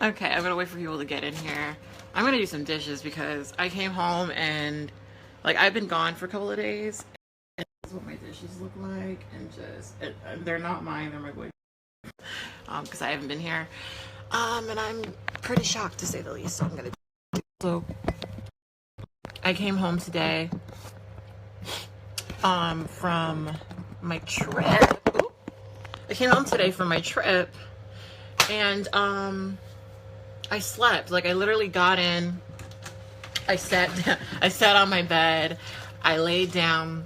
Okay, I'm gonna wait for people to get in here. I'm gonna do some dishes because I came home and like I've been gone for a couple of days. And this is what my dishes look like, and they're not mine. They're my boyfriend's. Because I haven't been here. And I'm pretty shocked to say the least. So I'm gonna. So I came home today. From my trip. Ooh. I came home today from my trip, and I slept. Like I literally got in. I sat on my bed. I laid down,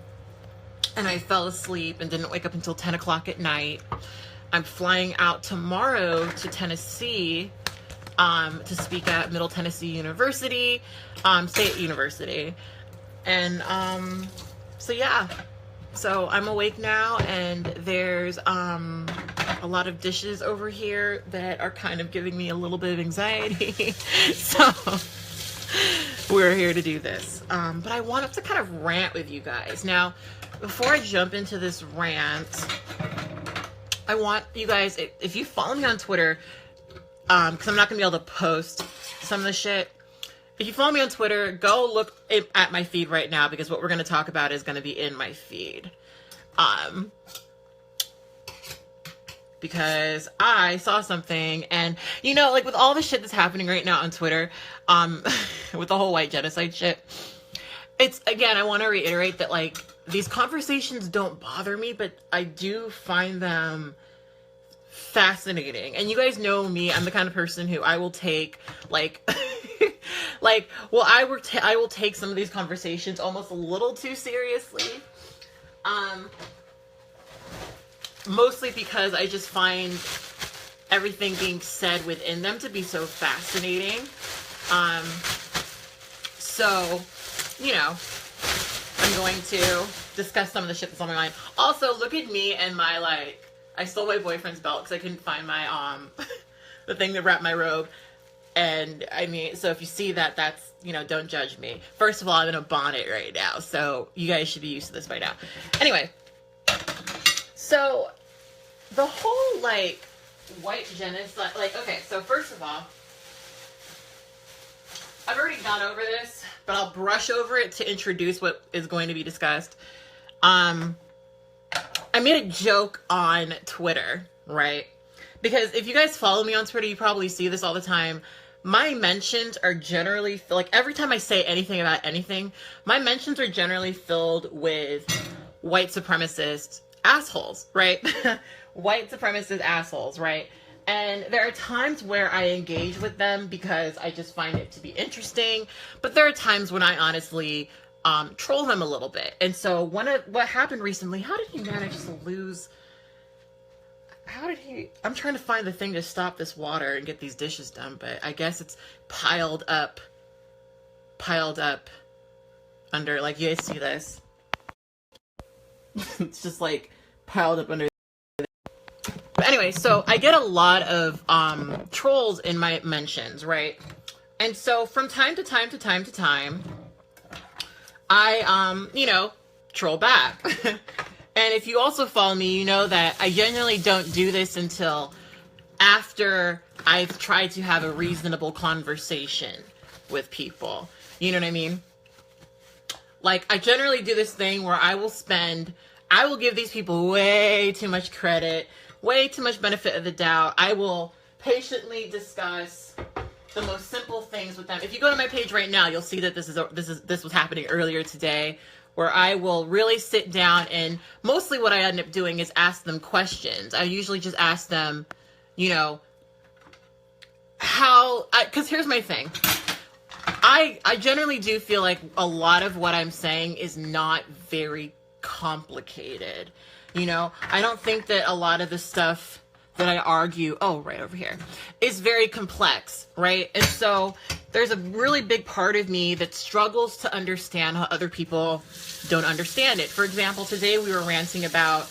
and I fell asleep and didn't wake up until 10 o'clock at night. I'm flying out tomorrow to Tennessee to speak at Middle Tennessee University, State University, and so yeah. So I'm awake now, and there's a lot of dishes over here that are kind of giving me a little bit of anxiety. So we're here to do this. But I wanted to kind of rant with you guys. Now, before I jump into this rant, I want you guys, if you follow me on Twitter, because I'm not going to be able to post some of the shit. If you follow me on Twitter, go look at my feed right now, because what we're going to talk about is going to be in my feed. Because I saw something, and you know, like with all the shit that's happening right now on Twitter, with the whole white genocide shit, it's, again, I want to reiterate that like these conversations don't bother me, but I do find them fascinating. And you guys know me, I'm the kind of person who I will take like I will take some of these conversations almost a little too seriously, mostly because I just find everything being said within them to be so fascinating. So you know, I'm going to discuss some of the shit that's on my mind. Also, look at me and my, like, I stole my boyfriend's belt because I couldn't find my, the thing that wrapped my robe. And, I mean, so if you see that, that's, you know, don't judge me. First of all, I'm in a bonnet right now, so you guys should be used to this by now. Anyway, so the whole, like, white genocide, like, okay, so first of all, I've already gone over this, but I'll brush over it to introduce what is going to be discussed. I made a joke on Twitter, right? Because if you guys follow me on Twitter, you probably see this all the time. My mentions are generally, like, every time I say anything about anything, my mentions are generally filled with white supremacist assholes, right? White supremacist assholes, right? And there are times where I engage with them because I just find it to be interesting. But there are times when I honestly troll them a little bit. And so what happened recently, how did he manage to lose... I'm trying to find the thing to stop this water and get these dishes done, but I guess it's piled up under, like, you guys see this? It's just, like, piled up under. But anyway, so I get a lot of trolls in my mentions, right? And so from time to time, I, you know, troll back. And if you also follow me, you know that I generally don't do this until after I've tried to have a reasonable conversation with people. You know what I mean? Like, I generally do this thing where I will give these people way too much credit, way too much benefit of the doubt. I will patiently discuss the most simple things with them. If you go to my page right now, you'll see that this was happening earlier today, where I will really sit down, and mostly what I end up doing is ask them questions. I usually just ask them, you know, because here's my thing. I generally do feel like a lot of what I'm saying is not very complicated. You know, I don't think that a lot of the stuff that I argue, right over here, is very complex, right? And so there's a really big part of me that struggles to understand how other people don't understand it. For example, today we were ranting about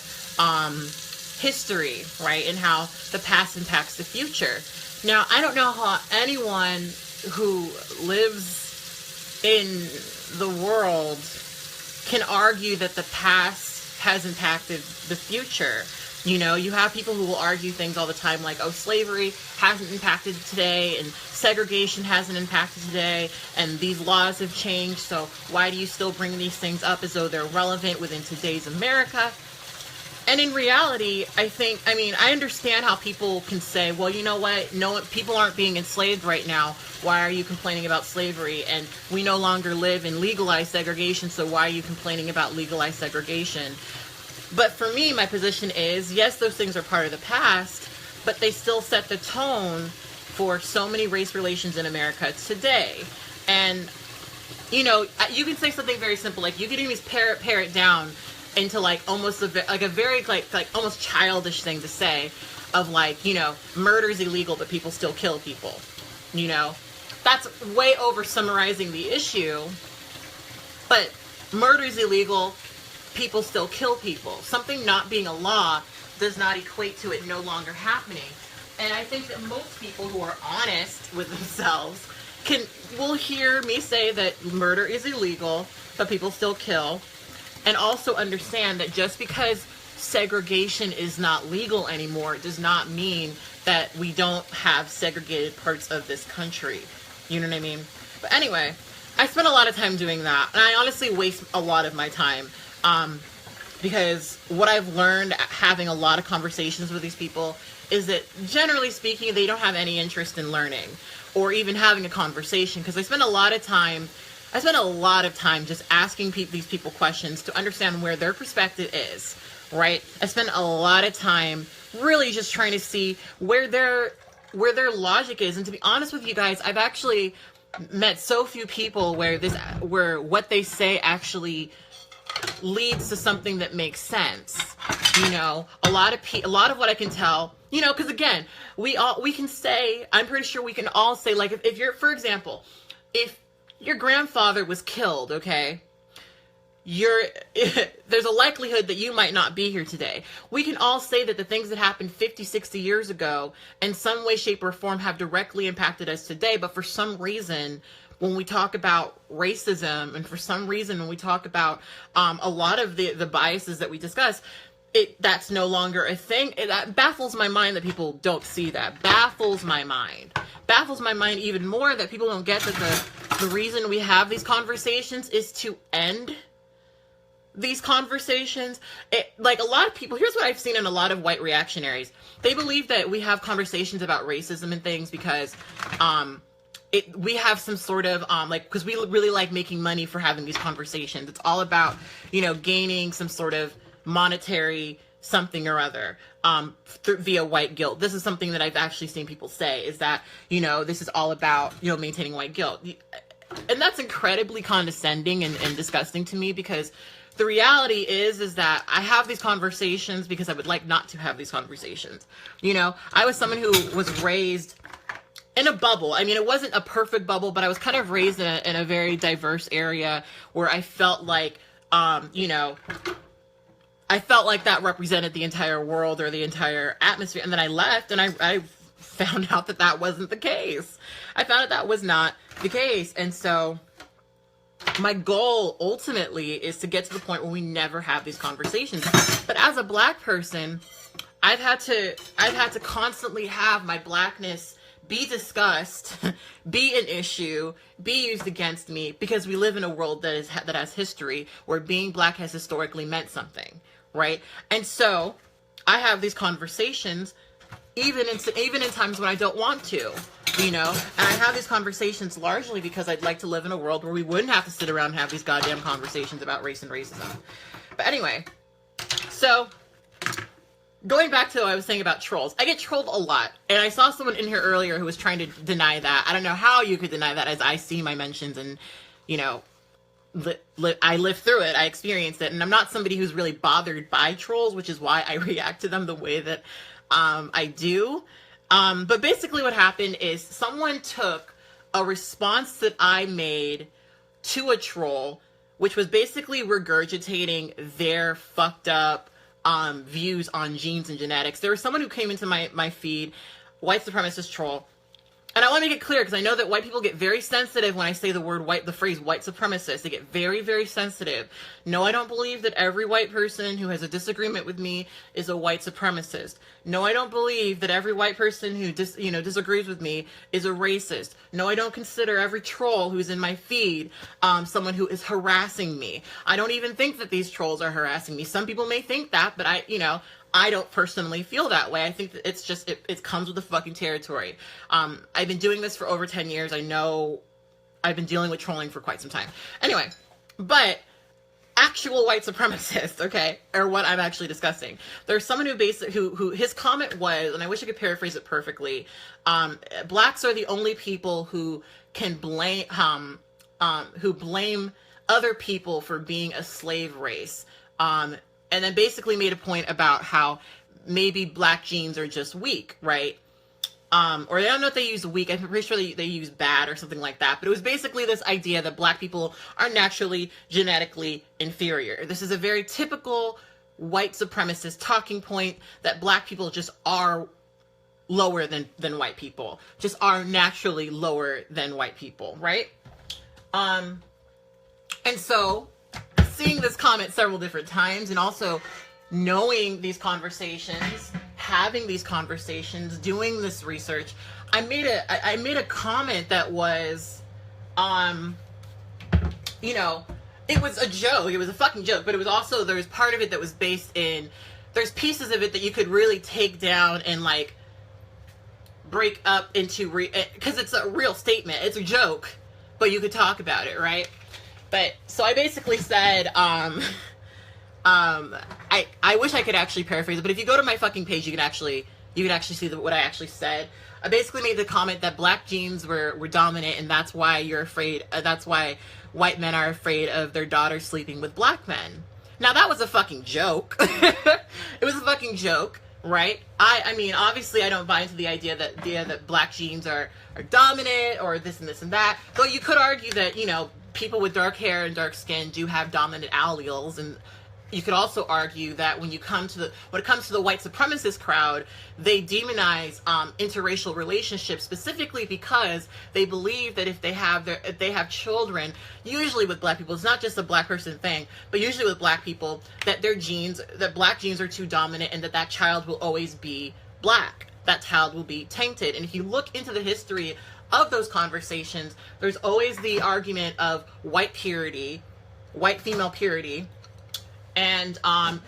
history, right? And how the past impacts the future. Now, I don't know how anyone who lives in the world can argue that the past has impacted the future. You know, you have people who will argue things all the time like, oh, slavery hasn't impacted today and segregation hasn't impacted today and these laws have changed, so why do you still bring these things up as though they're relevant within today's America? And in reality, I understand how people can say, well, you know what? No, people aren't being enslaved right now. Why are you complaining about slavery? And we no longer live in legalized segregation, so why are you complaining about legalized segregation? But for me, my position is, yes, those things are part of the past, but they still set the tone for so many race relations in America today. And, you know, you can say something very simple, like you can even pare it down into like almost a very like almost childish thing to say of like, you know, murder is illegal, but people still kill people. You know, that's way over summarizing the issue, but murder is illegal. People still kill people. Something not being a law does not equate to it no longer happening. And I think that most people who are honest with themselves will hear me say that murder is illegal, but people still kill. And also understand that just because segregation is not legal anymore, it does not mean that we don't have segregated parts of this country. You know what I mean? But anyway, I spend a lot of time doing that. And I honestly waste a lot of my time. Because what I've learned having a lot of conversations with these people is that generally speaking, they don't have any interest in learning or even having a conversation. Because I spend a lot of time just asking these people questions to understand where their perspective is, right? I spend a lot of time really just trying to see where their logic is. And to be honest with you guys, I've actually met so few people where what they say actually leads to something that makes sense. You know, a lot of what I can tell, you know, because again, we can say, I'm pretty sure we can all say, like, if you're, for example, if your grandfather was killed, okay, there's a likelihood that you might not be here today. We can all say that the things that happened 50, 60 years ago in some way, shape, or form have directly impacted us today, but for some reason, when we talk about racism, and for some reason when we talk about a lot of the biases that we discuss, that's no longer a thing. That baffles my mind that people don't see that. Baffles my mind even more that people don't get that the reason we have these conversations is to end these conversations. Like a lot of people, here's what I've seen in a lot of white reactionaries. They believe that we have conversations about racism and things because we have some sort of because we really like making money for having these conversations. It's all about, you know, gaining some sort of monetary something or other via white guilt. This is something that I've actually seen people say, is that, you know, this is all about, you know, maintaining white guilt. And that's incredibly condescending and disgusting to me, because the reality is that I have these conversations because I would like not to have these conversations. You know, I was someone who was raised in a bubble. I mean, it wasn't a perfect bubble, but I was kind of raised in a very diverse area where I felt like, you know, I felt like that represented the entire world or the entire atmosphere. And then I left and I found out that that wasn't the case. I found out that was not the case. And so my goal ultimately is to get to the point where we never have these conversations. But as a Black person, I've had to constantly have my Blackness be discussed, be an issue, be used against me, because we live in a world that has history, where being Black has historically meant something, right? And so I have these conversations even in times when I don't want to, you know? And I have these conversations largely because I'd like to live in a world where we wouldn't have to sit around and have these goddamn conversations about race and racism. But anyway, so going back to what I was saying about trolls, I get trolled a lot. And I saw someone in here earlier who was trying to deny that. I don't know how you could deny that, as I see my mentions and, you know, I lived through it. I experienced it. And I'm not somebody who's really bothered by trolls, which is why I react to them the way that I do. But basically what happened is someone took a response that I made to a troll, which was basically regurgitating their fucked up views on genes and genetics. There was someone who came into my feed, white supremacist troll, And I want to make it clear, because I know that white people get very sensitive when I say the phrase white supremacist. They get very, very sensitive. No, I don't believe that every white person who has a disagreement with me is a white supremacist. No, I don't believe that every white person who disagrees with me is a racist. No, I don't consider every troll who's in my feed someone who is harassing me. I don't even think that these trolls are harassing me. Some people may think that, but I don't personally feel that way. I think that it's just, it comes with the fucking territory. I've been doing this for over 10 years. I know I've been dealing with trolling for quite some time. Anyway, but actual white supremacists, okay, are what I'm actually discussing. There's someone who his comment was, and I wish I could paraphrase it perfectly, blacks are the only people who can blame other people for being a slave race. And then basically made a point about how maybe black genes are just weak, right? Or I don't know if they use weak. I'm pretty sure they use bad or something like that. But it was basically this idea that black people are naturally genetically inferior. This is a very typical white supremacist talking point, that black people just are lower than white people. Just are naturally lower than white people, right? And so seeing this comment several different times, and also knowing these conversations, having these conversations, doing this research, I made a comment that was, it was a joke. It was a fucking joke, but it was also, there's part of it that was based in, there's pieces of it that you could really take down and like break up into, because it's a real statement. It's a joke, but you could talk about it, right? But, so I basically said, I wish I could actually paraphrase it, but if you go to my fucking page, you can actually see what I actually said. I basically made the comment that black genes were dominant, and that's why you're afraid, that's why white men are afraid of their daughters sleeping with black men. Now, that was a fucking joke. It was a fucking joke, right? I mean, obviously I don't buy into the idea that black genes are dominant, or this and this and that, though you could argue that, people with dark hair and dark skin do have dominant alleles, and you could also argue that when it comes to the white supremacist crowd, they demonize interracial relationships, specifically because they believe that if they have children, usually with black people, it's not just a black person thing, but usually with black people, that black genes are too dominant, and that child will always be black. That child will be tainted. And if you look into the history of those conversations, there's always the argument of white purity, white female purity, and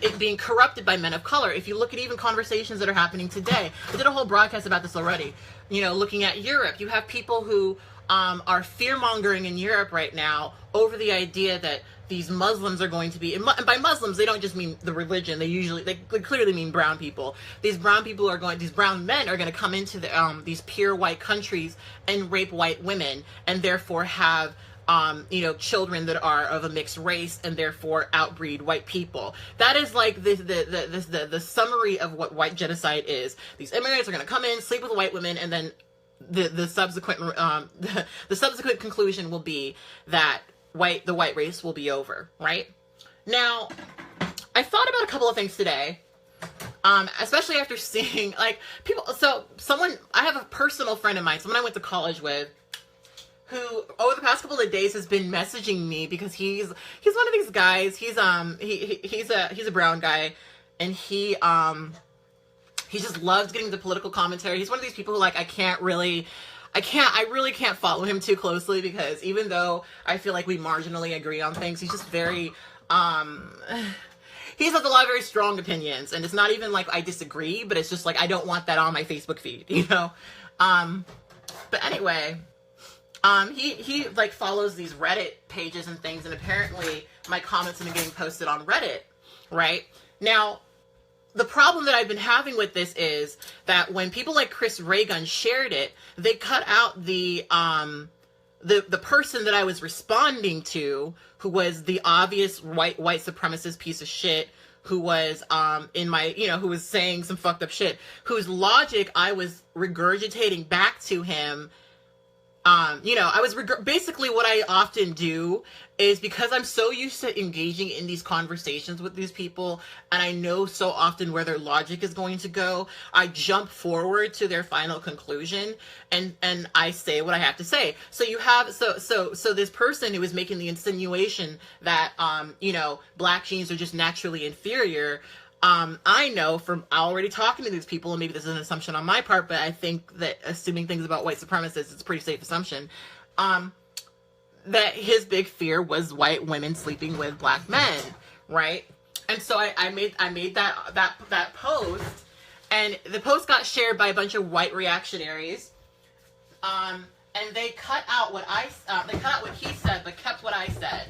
it being corrupted by men of color. If you look at even conversations that are happening today, I did a whole broadcast about this already, looking at Europe, you have people who are fear-mongering in Europe right now over the idea that these Muslims are going to be, and by Muslims, they don't just mean the religion, they clearly mean brown people. These brown men are going to come into these pure white countries and rape white women, and therefore have children that are of a mixed race, and therefore outbreed white people. That is like the summary of what white genocide is. These immigrants are going to come in, sleep with white women, and then the subsequent conclusion will be that the white race will be over, right? Now, I thought about a couple of things today, especially after seeing people. So I have a personal friend of mine, someone I went to college with, who over the past couple of days has been messaging me because he's one of these guys. He's a brown guy, and he just loves getting into political commentary. He's one of these people who I really can't follow him too closely, because even though I feel like we marginally agree on things, he's just very, he has a lot of very strong opinions, and it's not even like I disagree, but it's just like, I don't want that on my Facebook feed, but anyway, he follows these Reddit pages and things, and apparently my comments have been getting posted on Reddit, right? Now, the problem that I've been having with this is that when people like Chris Reagan shared it, they cut out the person that I was responding to, who was the obvious white supremacist piece of shit, who was who was saying some fucked up shit, whose logic I was regurgitating back to him You know, I was basically what I often do is, because I'm so used to engaging in these conversations with these people, and I know so often where their logic is going to go, I jump forward to their final conclusion, and I say what I have to say. So you have so this person who was making the insinuation that you know, black genes are just naturally inferior. I know from already talking to these people, and maybe this is an assumption on my part, but I think that assuming things about white supremacists, it's a pretty safe assumption, that his big fear was white women sleeping with black men, right? And so I made that post, and the post got shared by a bunch of white reactionaries, and they cut out what they cut out what he said, but kept what I said,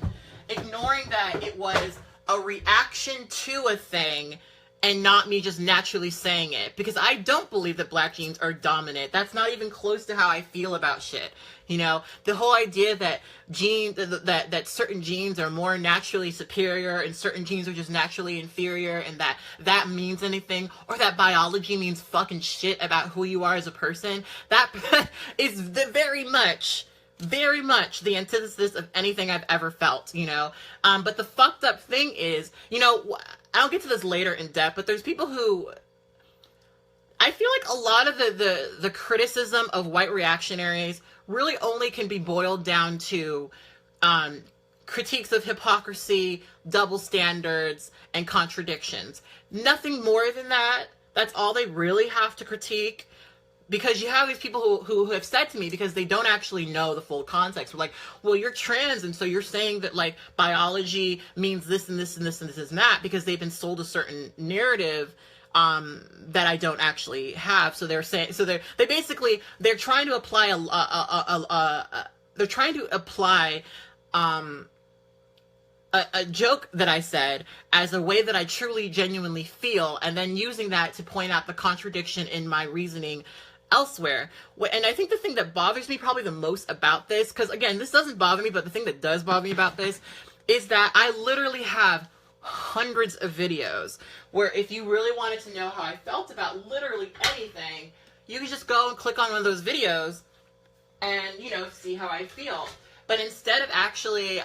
ignoring that it was a reaction to a thing and not me just naturally saying it, because I don't believe that black genes are dominant. That's not even close to how I feel about shit. You know, the whole idea that that certain genes are more naturally superior and certain genes are just naturally inferior, and that means anything, or that biology means fucking shit about who you are as a person, that is very much the antithesis of anything I've ever felt, you know? But the fucked up thing is, you know, I'll get to this later in depth, but there's people who, I feel like a lot of the criticism of white reactionaries really only can be boiled down to critiques of hypocrisy, double standards, and contradictions. Nothing more than that. That's all they really have to critique. Because you have these people who have said to me, because they don't actually know the full context, we're like, well, you're trans, and so you're saying that, like, biology means this and this and this and this and that, because they've been sold a certain narrative that I don't actually have. So they're saying, so they're trying to apply a joke that I said as a way that I truly genuinely feel, and then using that to point out the contradiction in my reasoning elsewhere. And I think the thing that bothers me probably the most about this, because again, this doesn't bother me, but the thing that does bother me about this is that I literally have hundreds of videos where if you really wanted to know how I felt about literally anything, you can just go and click on one of those videos and, you know, see how I feel. But instead of actually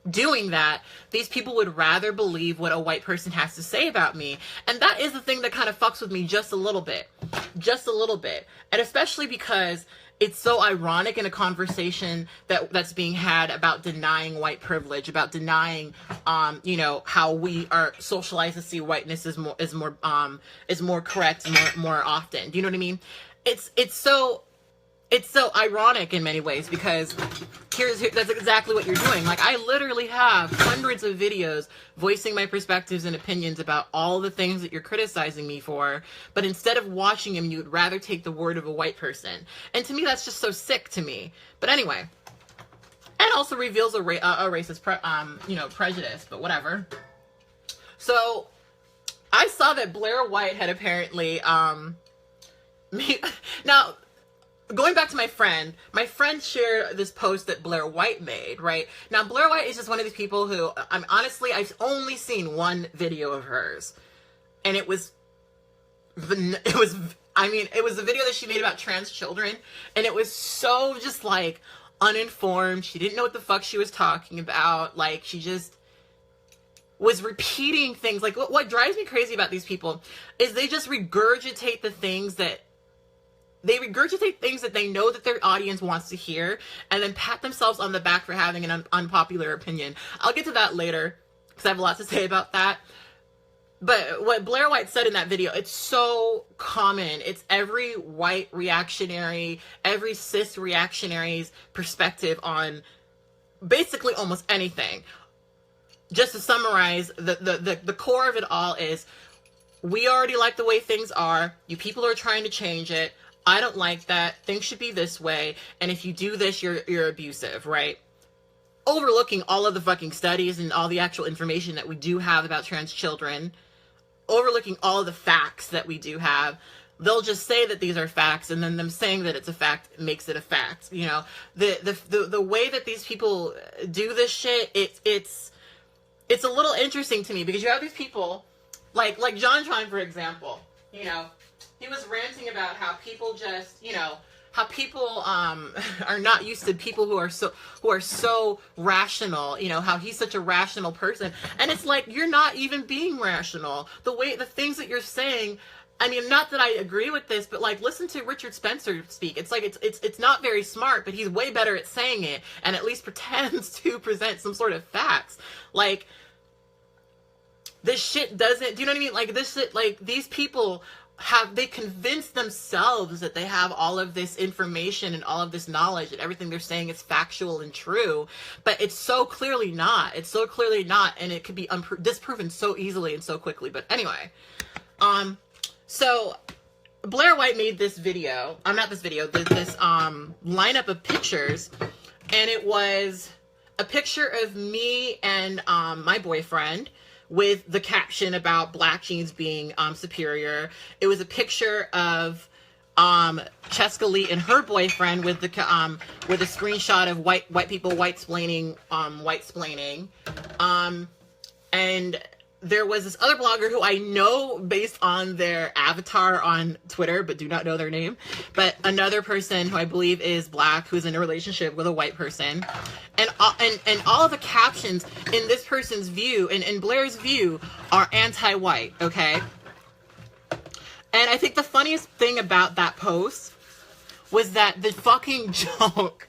doing that, these people would rather believe what a white person has to say about me. And that is the thing that kind of fucks with me just a little bit. And especially because it's so ironic in a conversation that's being had about denying white privilege, about denying, you know, how we are socialized to see whiteness is more correct, more often. Do you know what I mean? It's so ironic in many ways, because that's exactly what you're doing. Like, I literally have hundreds of videos voicing my perspectives and opinions about all the things that you're criticizing me for, but instead of watching them, you would rather take the word of a white person. And to me, that's just so sick to me. But anyway, and also reveals a racist prejudice, but whatever. So I saw that Blaire White had apparently now, going back to my friend shared this post that Blaire White made, right? Now, Blaire White is just one of these people who, I've only seen one video of hers. And it was a video that she made about trans children. And it was so just, like, uninformed. She didn't know what the fuck she was talking about. Like, she just was repeating things. Like, what drives me crazy about these people is they just regurgitate things that they know that their audience wants to hear, and then pat themselves on the back for having an unpopular opinion. I'll get to that later, because I have a lot to say about that. But what Blaire White said in that video, it's so common. It's every white reactionary, every cis reactionary's perspective on basically almost anything. Just to summarize, the core of it all is, we already like the way things are. You people are trying to change it. I don't like that. Things should be this way. And if you do this, you're abusive, right? Overlooking all of the fucking studies and all the actual information that we do have about trans children. Overlooking all of the facts that we do have. They'll just say that these are facts, and then them saying that it's a fact makes it a fact. You know, the way that these people do this shit, it's a little interesting to me, because you have these people like JonTron, for example. You know, he was ranting about how people just, you know, how people are not used to people who are so rational, you know, how he's such a rational person. And it's like, you're not even being rational. The things that you're saying, I mean, not that I agree with this, but like, listen to Richard Spencer speak. It's like, it's not very smart, but he's way better at saying it, and at least pretends to present some sort of facts. Like, this shit doesn't, do you know what I mean? Like, this shit, like, these people they convince themselves that they have all of this information and all of this knowledge, and everything they're saying is factual and true, but it's so clearly not. It's so clearly not, and it could be disproven so easily and so quickly. But anyway, so Blaire White made this video, this lineup of pictures, and it was a picture of me and my boyfriend with the caption about black jeans being superior. It was a picture of Cheska Lee and her boyfriend with a screenshot of white people white-splaining, and there was this other blogger who I know based on their avatar on Twitter, but do not know their name. But another person who I believe is black, who's in a relationship with a white person. And all of the captions in this person's view, and in Blaire's view, are anti-white, okay? And I think the funniest thing about that post was that the fucking joke...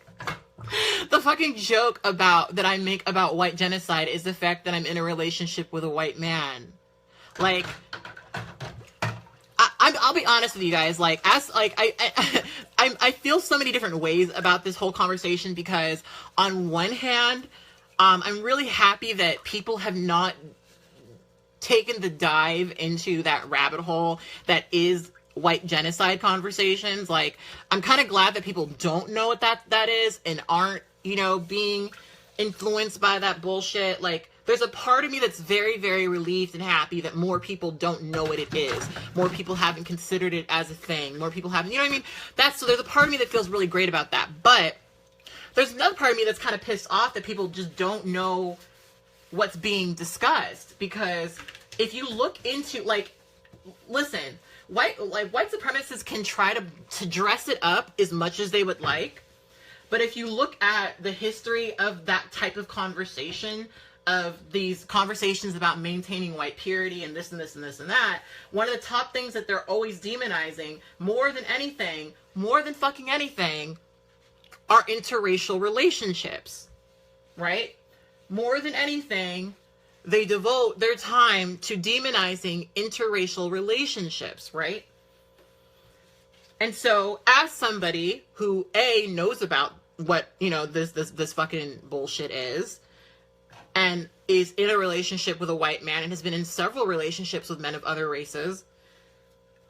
The fucking joke that I make about white genocide is the fact that I'm in a relationship with a white man. Like, I'll be honest with you guys. Like, I feel so many different ways about this whole conversation, because on one hand, I'm really happy that people have not taken the dive into that rabbit hole that is white genocide conversations. Like, I'm kind of glad that people don't know what that is and aren't, you know, being influenced by that bullshit. Like, there's a part of me that's very, very relieved and happy that more people don't know what it is. More people haven't considered it as a thing. More people haven't, you know what I mean? So there's a part of me that feels really great about that. But there's another part of me that's kind of pissed off that people just don't know what's being discussed. Because if you look into, like, listen, white supremacists can try to dress it up as much as they would like, but if you look at the history of that type of conversation, of these conversations about maintaining white purity and this and this and this and that, one of the top things that they're always demonizing more than fucking anything, are interracial relationships, right? More than anything, they devote their time to demonizing interracial relationships, right? And so, as somebody who, A, knows about what, you know, this fucking bullshit is, and is in a relationship with a white man, and has been in several relationships with men of other races,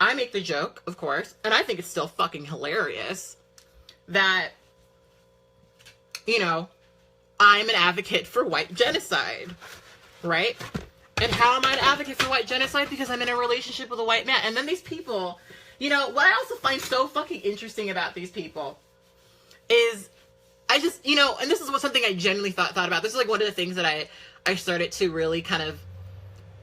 I make the joke, of course, and I think it's still fucking hilarious, that, you know, I'm an advocate for white genocide. Right? And how am I an advocate for white genocide? Because I'm in a relationship with a white man. And then these people, you know, what I also find so fucking interesting about these people is, I just, you know, and this is something I genuinely thought about. This is like one of the things that I started to really kind of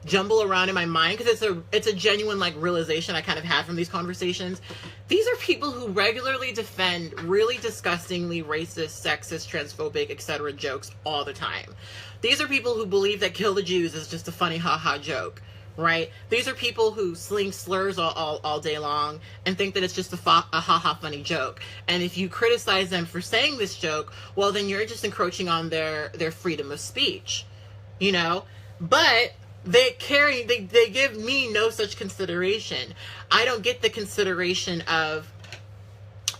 jumble around in my mind, because it's a genuine, like, realization I kind of had from these conversations. These are people who regularly defend really disgustingly racist, sexist, transphobic, etc. jokes all the time. These are people who believe that kill the Jews is just a funny ha-ha joke, right? These are people who sling slurs all day long and think that it's just a ha-ha funny joke. And if you criticize them for saying this joke, well, then you're just encroaching on their freedom of speech, you know? But they give me no such consideration. I don't get the consideration of,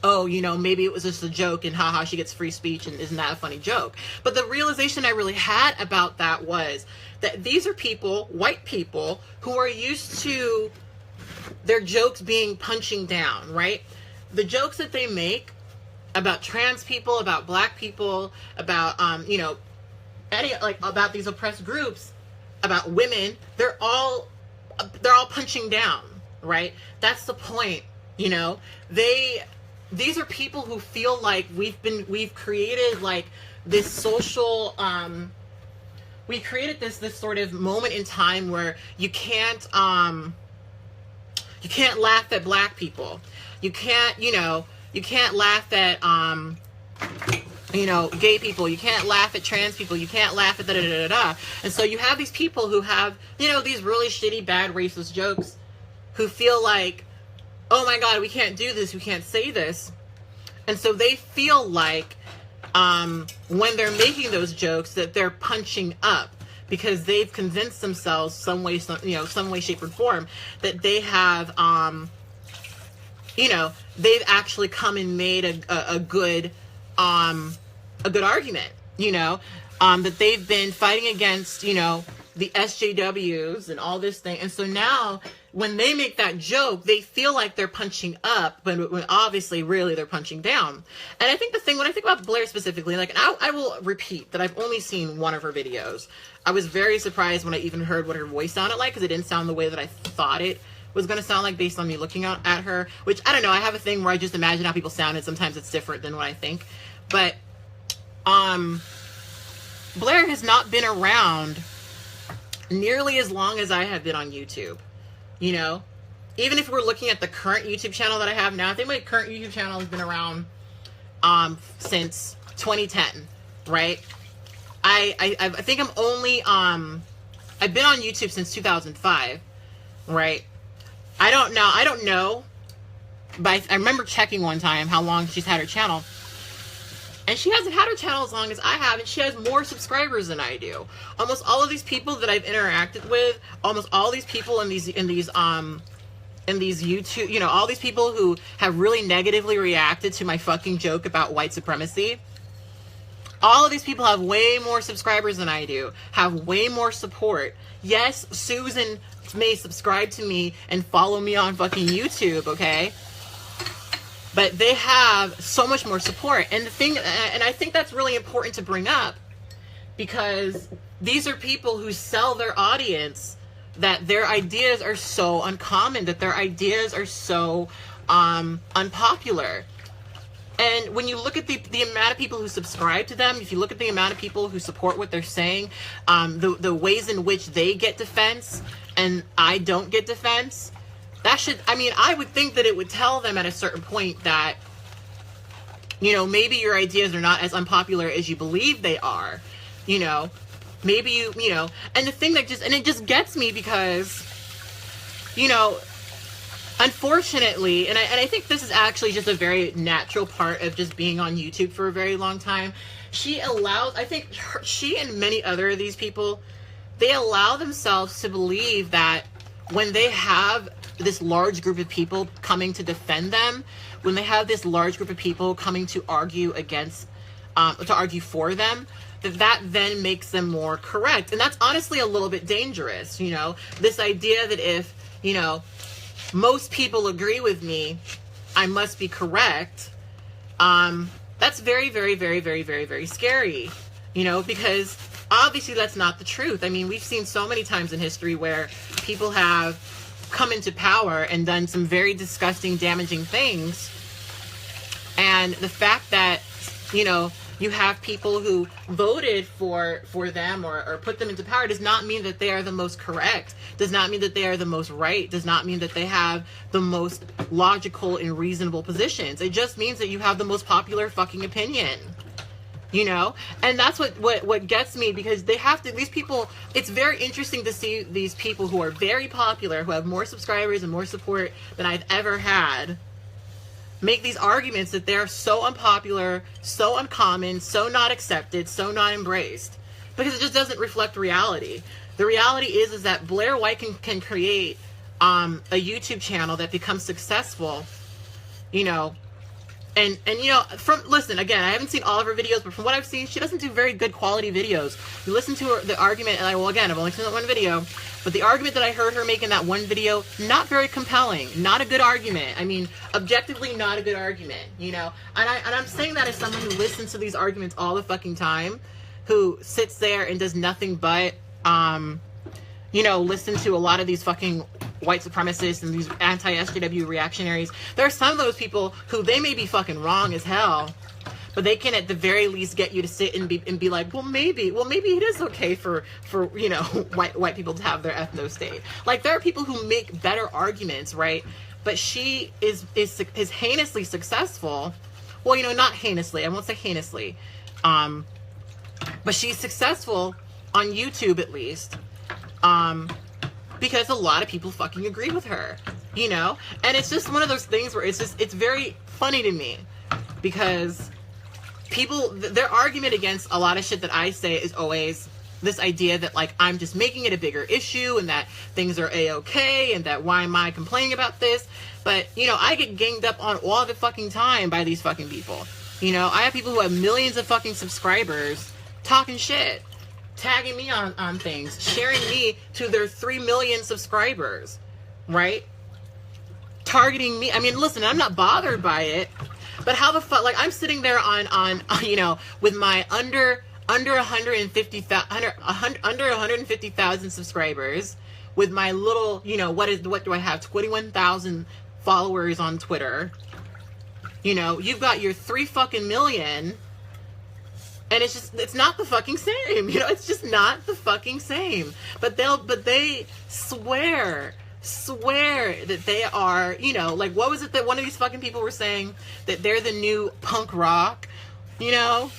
oh, you know, maybe it was just a joke and haha, she gets free speech and isn't that a funny joke? But the realization I really had about that was that these are people, white people, who are used to their jokes being punching down, right? The jokes that they make about trans people, about black people, about, you know, about these oppressed groups, about women, they're all punching down, right? That's the point, you know? These are people who feel like we've created like this social, we created this sort of moment in time where you can't laugh at black people. You can't you can't laugh at, you know, gay people. You can't laugh at trans people. You can't laugh at da-da-da-da-da. And so you have these people who have, you know, these really shitty, bad, racist jokes who feel like, oh my God, we can't do this. We can't say this. And so they feel like when they're making those jokes that they're punching up because they've convinced themselves some way, shape, or form that they have, you know, they've actually come and made a good argument, you know, that they've been fighting against, you know, the SJWs and all this thing. And so now when they make that joke, they feel like they're punching up, but when obviously really they're punching down. And I think the thing, when I think about Blaire specifically, like, I will repeat that I've only seen one of her videos. I was very surprised when I even heard what her voice sounded like, because it didn't sound the way that I thought it was going to sound like based on me looking at her, which I don't know. I have a thing where I just imagine how people sound, and sometimes it's different than what I think. But Blaire has not been around nearly as long as I have been on YouTube. You know, even if we're looking at the current YouTube channel that I have now, I think my current YouTube channel has been around since 2010, right? I think I'm only I've been on YouTube since 2005, right? I don't know, but I remember checking one time how long she's had her channel. And she hasn't had her channel as long as I have, and she has more subscribers than I do. Almost all of these people that I've interacted with, almost all these people in these YouTube, you know, all these people who have really negatively reacted to my fucking joke about white supremacy, all of these people have way more subscribers than I do, have way more support. Yes, Susan may subscribe to me and follow me on fucking YouTube, okay? But they have so much more support. And the thing, and I think that's really important to bring up, because these are people who sell their audience that their ideas are so uncommon, that their ideas are so unpopular. And when you look at the amount of people who subscribe to them, if you look at the amount of people who support what they're saying, the ways in which they get defense and I don't get defense, that should, I mean, I would think that it would tell them at a certain point that, you know, maybe your ideas are not as unpopular as you believe they are, you know, maybe you know, and the thing that just, and it just gets me because, you know, unfortunately, and I think this is actually just a very natural part of just being on YouTube for a very long time. She allows, I think she and many other of these people, they allow themselves to believe that when they have this large group of people coming to defend them, when they have this large group of people coming to argue against, to argue for them, that then makes them more correct. And that's honestly a little bit dangerous, you know, this idea that if, you know, most people agree with me, I must be correct. That's very, very, very, very, very, very scary, you know, because obviously that's not the truth. I mean, we've seen so many times in history where people have come into power and done some very disgusting, damaging things. And the fact that, you know, you have people who voted for them or put them into power does not mean that they are the most correct, does not mean that they are the most right, does not mean that they have the most logical and reasonable positions. It just means that you have the most popular fucking opinion, you know? And that's what gets me, because they have to, these people, it's very interesting to see these people who are very popular, who have more subscribers and more support than I've ever had, make these arguments that they're so unpopular, so uncommon, so not accepted, so not embraced, because it just doesn't reflect reality. The reality is that Blaire White can create a YouTube channel that becomes successful, you know, and you know, listen, again, I haven't seen all of her videos, but from what I've seen, she doesn't do very good quality videos. You listen to her, the argument, and again, I've only seen that one video, but the argument that I heard her make in that one video, not very compelling, not a good argument. I mean, objectively, not a good argument, you know? And I'm saying that as someone who listens to these arguments all the fucking time, who sits there and does nothing but, you know, listen to a lot of these fucking white supremacists and these anti-SJW reactionaries. There are some of those people who, they may be fucking wrong as hell, but they can at the very least get you to sit and be like, well maybe it is okay for you know, white people to have their ethno state. Like, there are people who make better arguments, right, but she is heinously successful. Well, you know, not heinously. I won't say heinously. But she's successful on YouTube, at least. Because a lot of people fucking agree with her, you know? And it's just one of those things where it's very funny to me. Because people, their argument against a lot of shit that I say is always this idea that, like, I'm just making it a bigger issue and that things are a-okay and that why am I complaining about this? But, you know, I get ganged up on all the fucking time by these fucking people. You know, I have people who have millions of fucking subscribers talking shit, tagging me on things, sharing me to their 3 million subscribers, right? Targeting me. I mean, listen, I'm not bothered by it, but how the fuck, like, I'm sitting there on you know, with my under 150,000 subscribers, with my little, you know, what do I have? 21,000 followers on Twitter. You know, you've got your 3 fucking million, and it's not the fucking same. You know, it's just not the fucking same. But they swear that they are, you know, like, what was it that one of these fucking people were saying? That they're the new punk rock, you know?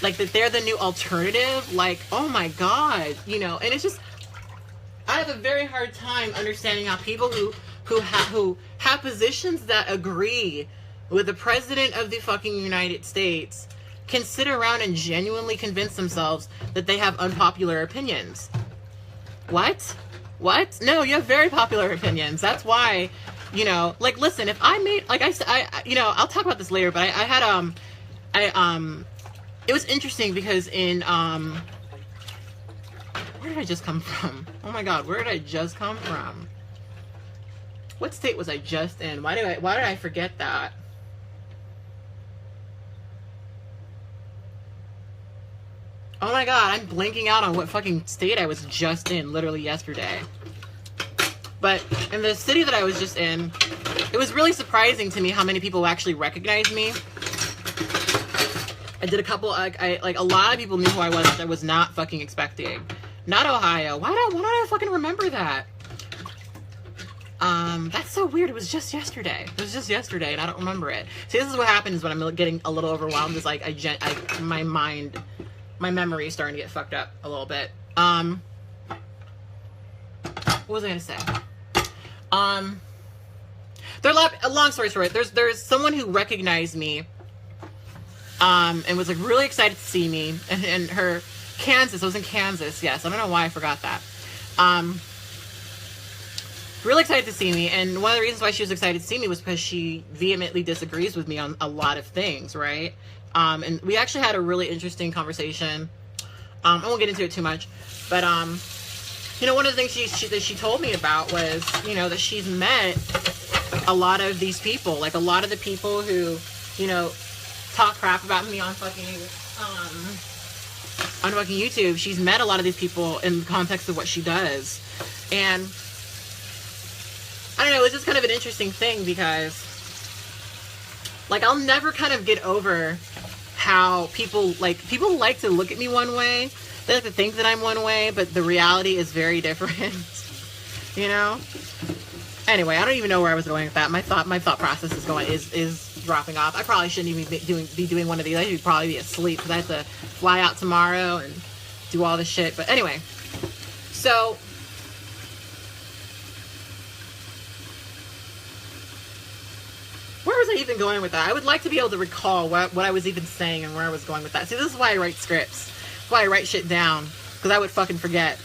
Like, that they're the new alternative. Like, oh my God, you know? And it's just, I have a very hard time understanding how people who have positions that agree with the president of the fucking United States can sit around and genuinely convince themselves that they have unpopular opinions. What? No, you have very popular opinions. That's why, you know, like, listen, if I made, like I said, you know, I'll talk about this later, but I had, it was interesting because in, where did I just come from? Oh my God, where did I just come from? What state was I just in? Why did I forget that? Oh my God, I'm blanking out on what fucking state I was just in literally yesterday. But in the city that I was just in, it was really surprising to me how many people actually recognized me. I did a couple, like a lot of people knew who I was, which I was not fucking expecting. Not Ohio. Why don't I fucking remember that? That's so weird. It was just yesterday. It was just yesterday, and I don't remember it. See, this is what happens when I'm getting a little overwhelmed. Is like my memory is starting to get fucked up a little bit. What was I gonna say? Long story short, there's someone who recognized me, and was like really excited to see me, and her Kansas. I was in Kansas. Yes, I don't know why I forgot that. Really excited to see me, and one of the reasons why she was excited to see me was because she vehemently disagrees with me on a lot of things, right? And we actually had a really interesting conversation. I won't get into it too much, but you know, one of the things she told me about was, you know, that she's met a lot of these people, like a lot of the people who, you know, talk crap about me on fucking YouTube. She's met a lot of these people in the context of what she does, and I don't know, it's just kind of an interesting thing because, like, I'll never kind of get over how people like to look at me one way. They like to think that I'm one way, but the reality is very different. You know? Anyway, I don't even know where I was going with that. My thought process is dropping off. I probably shouldn't even be doing one of these. I should probably be asleep because I have to fly out tomorrow and do all this shit. But anyway, so where was I even going with that? I would like to be able to recall what I was even saying and where I was going with that. See, this is why I write scripts. That's why I write shit down, because I would fucking forget.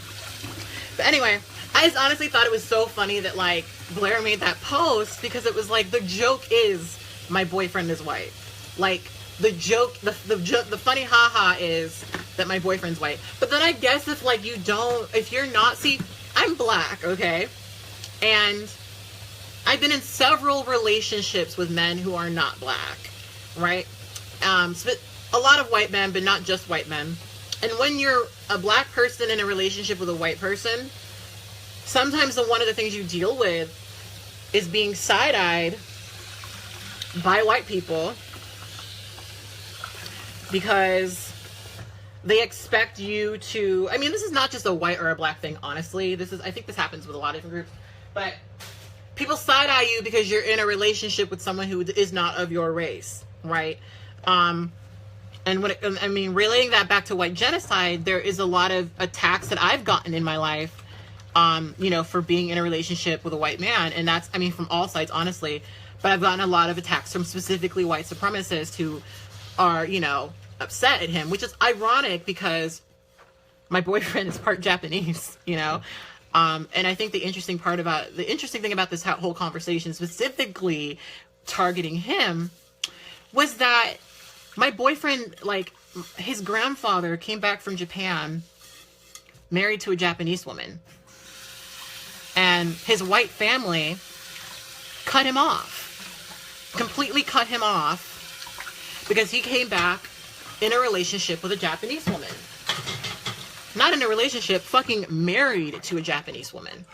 But anyway, I just honestly thought it was so funny that, like, Blaire made that post, because it was like, the joke is my boyfriend is white. Like, the joke, the funny haha is that my boyfriend's white. But then I guess if you're not, see, I'm black, okay? And I've been in several relationships with men who are not black, right? A lot of white men, but not just white men. And when you're a black person in a relationship with a white person, sometimes one of the things you deal with is being side-eyed by white people because they expect you to, I mean, this is not just a white or a black thing, honestly. I think this happens with a lot of different groups, but people side-eye you because you're in a relationship with someone who is not of your race, right? And relating that back to white genocide, there is a lot of attacks that I've gotten in my life, for being in a relationship with a white man. And that's, from all sides, honestly. But I've gotten a lot of attacks from specifically white supremacists who are, upset at him, which is ironic because my boyfriend is part Japanese, and I think the interesting thing about this whole conversation, specifically targeting him, was that my boyfriend, his grandfather came back from Japan, married to a Japanese woman, and his white family cut him off, completely cut him off, because he came back in a relationship with a Japanese woman. Not in a relationship, fucking married to a Japanese woman.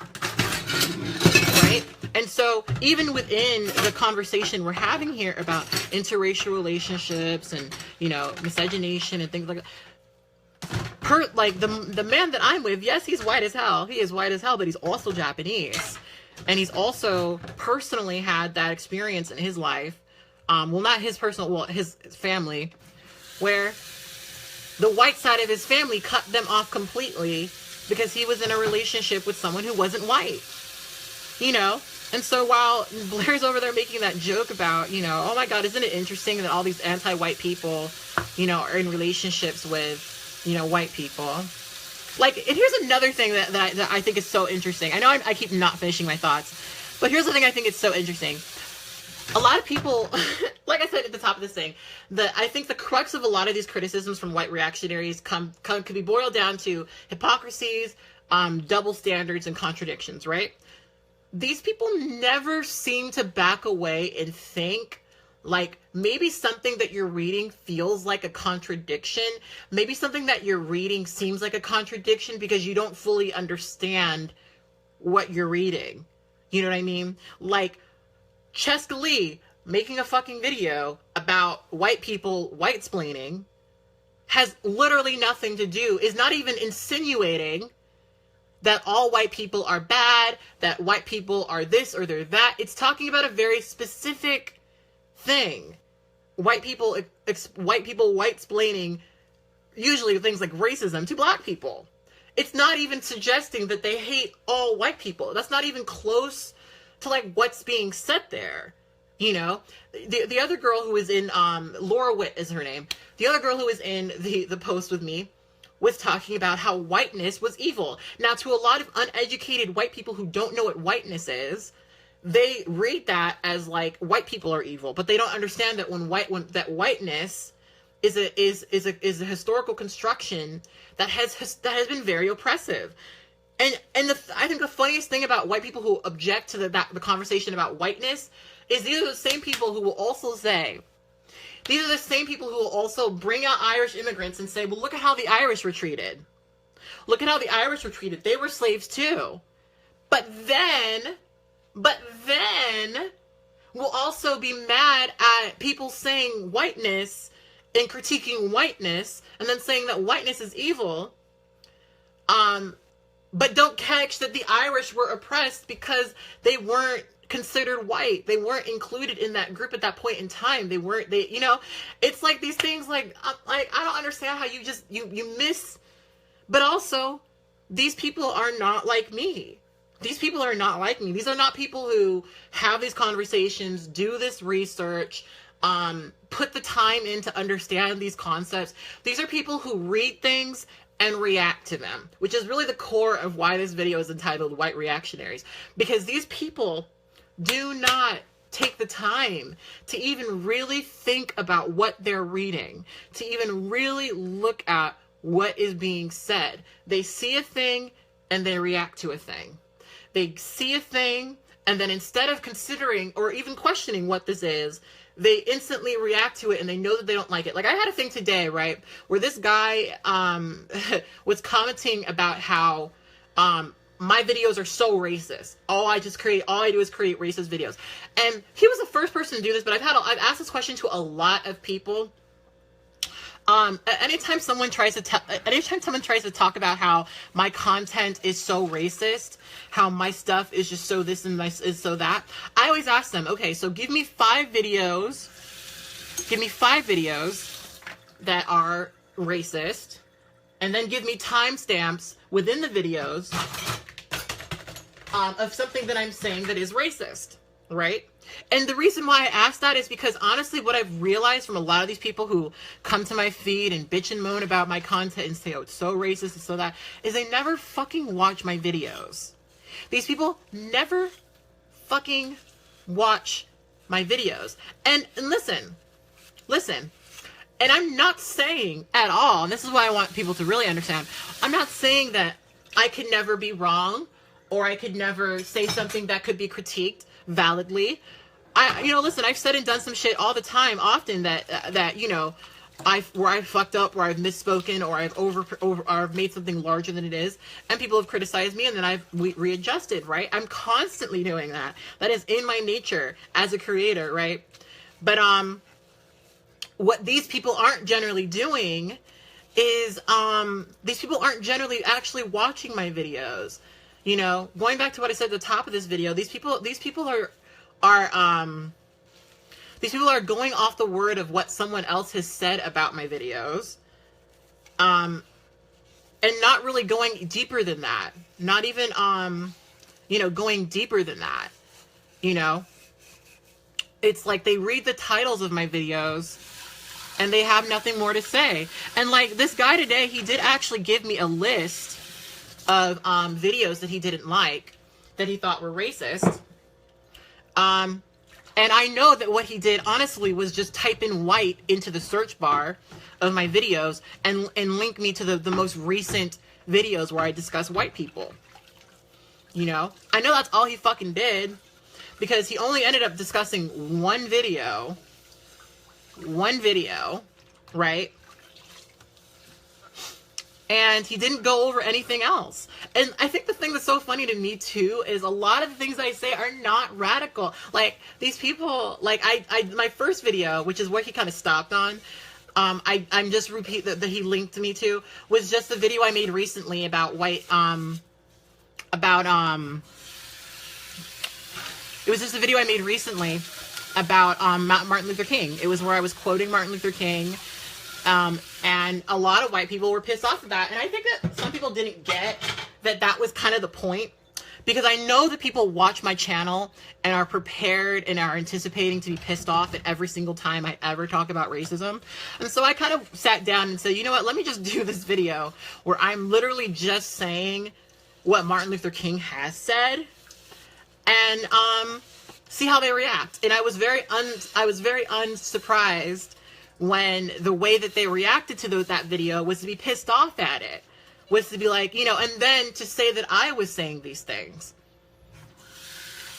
Right? And so even within the conversation we're having here about interracial relationships and, miscegenation and things like that, the man that I'm with, yes, he's white as hell. He is white as hell, but he's also Japanese. And he's also personally had that experience in his life. Not his personal, his family, where the white side of his family cut them off completely because he was in a relationship with someone who wasn't white, And so while Blair's over there making that joke about, oh my God, isn't it interesting that all these anti-white people, are in relationships with, white people. And here's another thing that I think is so interesting. I know I keep not finishing my thoughts, but here's the thing I think is so interesting. A lot of people, like I said at the top of this thing, I think the crux of a lot of these criticisms from white reactionaries can be boiled down to hypocrisies, double standards, and contradictions, right? These people never seem to back away and think, maybe something that you're reading feels like a contradiction. Maybe something that you're reading seems like a contradiction because you don't fully understand what you're reading. You know what I mean? Cheska Lee making a fucking video about white people white-splaining has literally nothing to do, is not even insinuating that all white people are bad, that white people are this or they're that. It's talking about a very specific thing. White people white-splaining, usually things like racism, to black people. It's not even suggesting that they hate all white people. That's not even close to what's being said there, The other girl who was in, Laura Witt is her name. The other girl who was in the post with me was talking about how whiteness was evil. Now, to a lot of uneducated white people who don't know what whiteness is, they read that as white people are evil, but they don't understand that that whiteness is a historical construction that has been very oppressive. And I think the funniest thing about white people who object to the conversation about whiteness is these are the same people who will also bring out Irish immigrants and say, well, look at how the Irish were treated. Look at how the Irish were treated. They were slaves too. But then we'll also be mad at people saying whiteness and critiquing whiteness and then saying that whiteness is evil. But don't catch that the Irish were oppressed because they weren't considered white. They weren't included in that group at that point in time. It's these things I don't understand how you miss, but also these people are not like me. These people are not like me. These are not people who have these conversations, do this research, put the time in to understand these concepts. These are people who read things and react to them, which is really the core of why this video is entitled White Reactionaries, because these people do not take the time to even really think about what they're reading, to even really look at what is being said. They see a thing and they react to a thing. They see a thing and then instead of considering or even questioning what this is, they instantly react to it and they know that they don't like it. I had a thing today, right, where this guy was commenting about how my videos are so racist. All I do is create racist videos. And he was the first person to do this, but I've asked this question to a lot of people Anytime someone tries to talk about how my content is so racist, how my stuff is just so this and my is so that, I always ask them, okay, so give me 5 videos that are racist, and then give me timestamps within the videos of something that I'm saying that is racist, right? And the reason why I ask that is because honestly, what I've realized from a lot of these people who come to my feed and bitch and moan about my content and say, oh, it's so racist and so that, is they never fucking watch my videos. These people never fucking watch my videos. And listen, and I'm not saying at all, and this is why I want people to really understand, I'm not saying that I could never be wrong or I could never say something that could be critiqued validly. Listen, I've said and done some shit all the time, often that where I've fucked up, where I've misspoken, or I've made something larger than it is, and people have criticized me, and then I've readjusted, right? I'm constantly doing that. That is in my nature as a creator, right? But what these people aren't generally doing is these people aren't generally actually watching my videos. You know, going back to what I said at the top of this video, these people are going off the word of what someone else has said about my videos, and not really going deeper than that. Not even going deeper than that. You know, it's like they read the titles of my videos and they have nothing more to say. And like this guy today, he did actually give me a list of videos that he didn't like, that he thought were racist. And I know that what he did, honestly, was just type in white into the search bar of my videos and link me to the most recent videos where I discuss white people. You know? I know that's all he fucking did, because he only ended up discussing one video, right? And he didn't go over anything else. And I think the thing that's so funny to me too is a lot of the things I say are not radical. Like these people, like my first video, which is where he kind of stopped on, I'm just repeat that he linked me to, was just the video I made recently about it was just a video I made recently about Martin Luther King. It was where I was quoting Martin Luther King. And a lot of white people were pissed off at that. And I think that some people didn't get that was kind of the point, because I know that people watch my channel and are prepared and are anticipating to be pissed off at every single time I ever talk about racism. And so I kind of sat down and said, you know what, let me just do this video where I'm literally just saying what Martin Luther King has said, and see how they react. And I was very unsurprised when the way that they reacted to that video was to be pissed off at it, was to be like, and then to say that I was saying these things,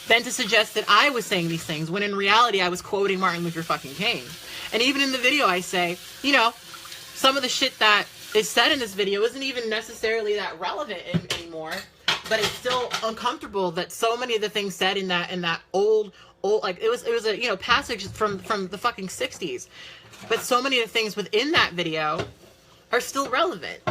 then to suggest that I was saying these things, when in reality I was quoting Martin Luther fucking King. And even in the video I say, some of the shit that is said in this video isn't even necessarily that relevant anymore, but it's still uncomfortable that so many of the things said in that old, like it was a passage from the fucking 60s. But so many of the things within that video are still relevant,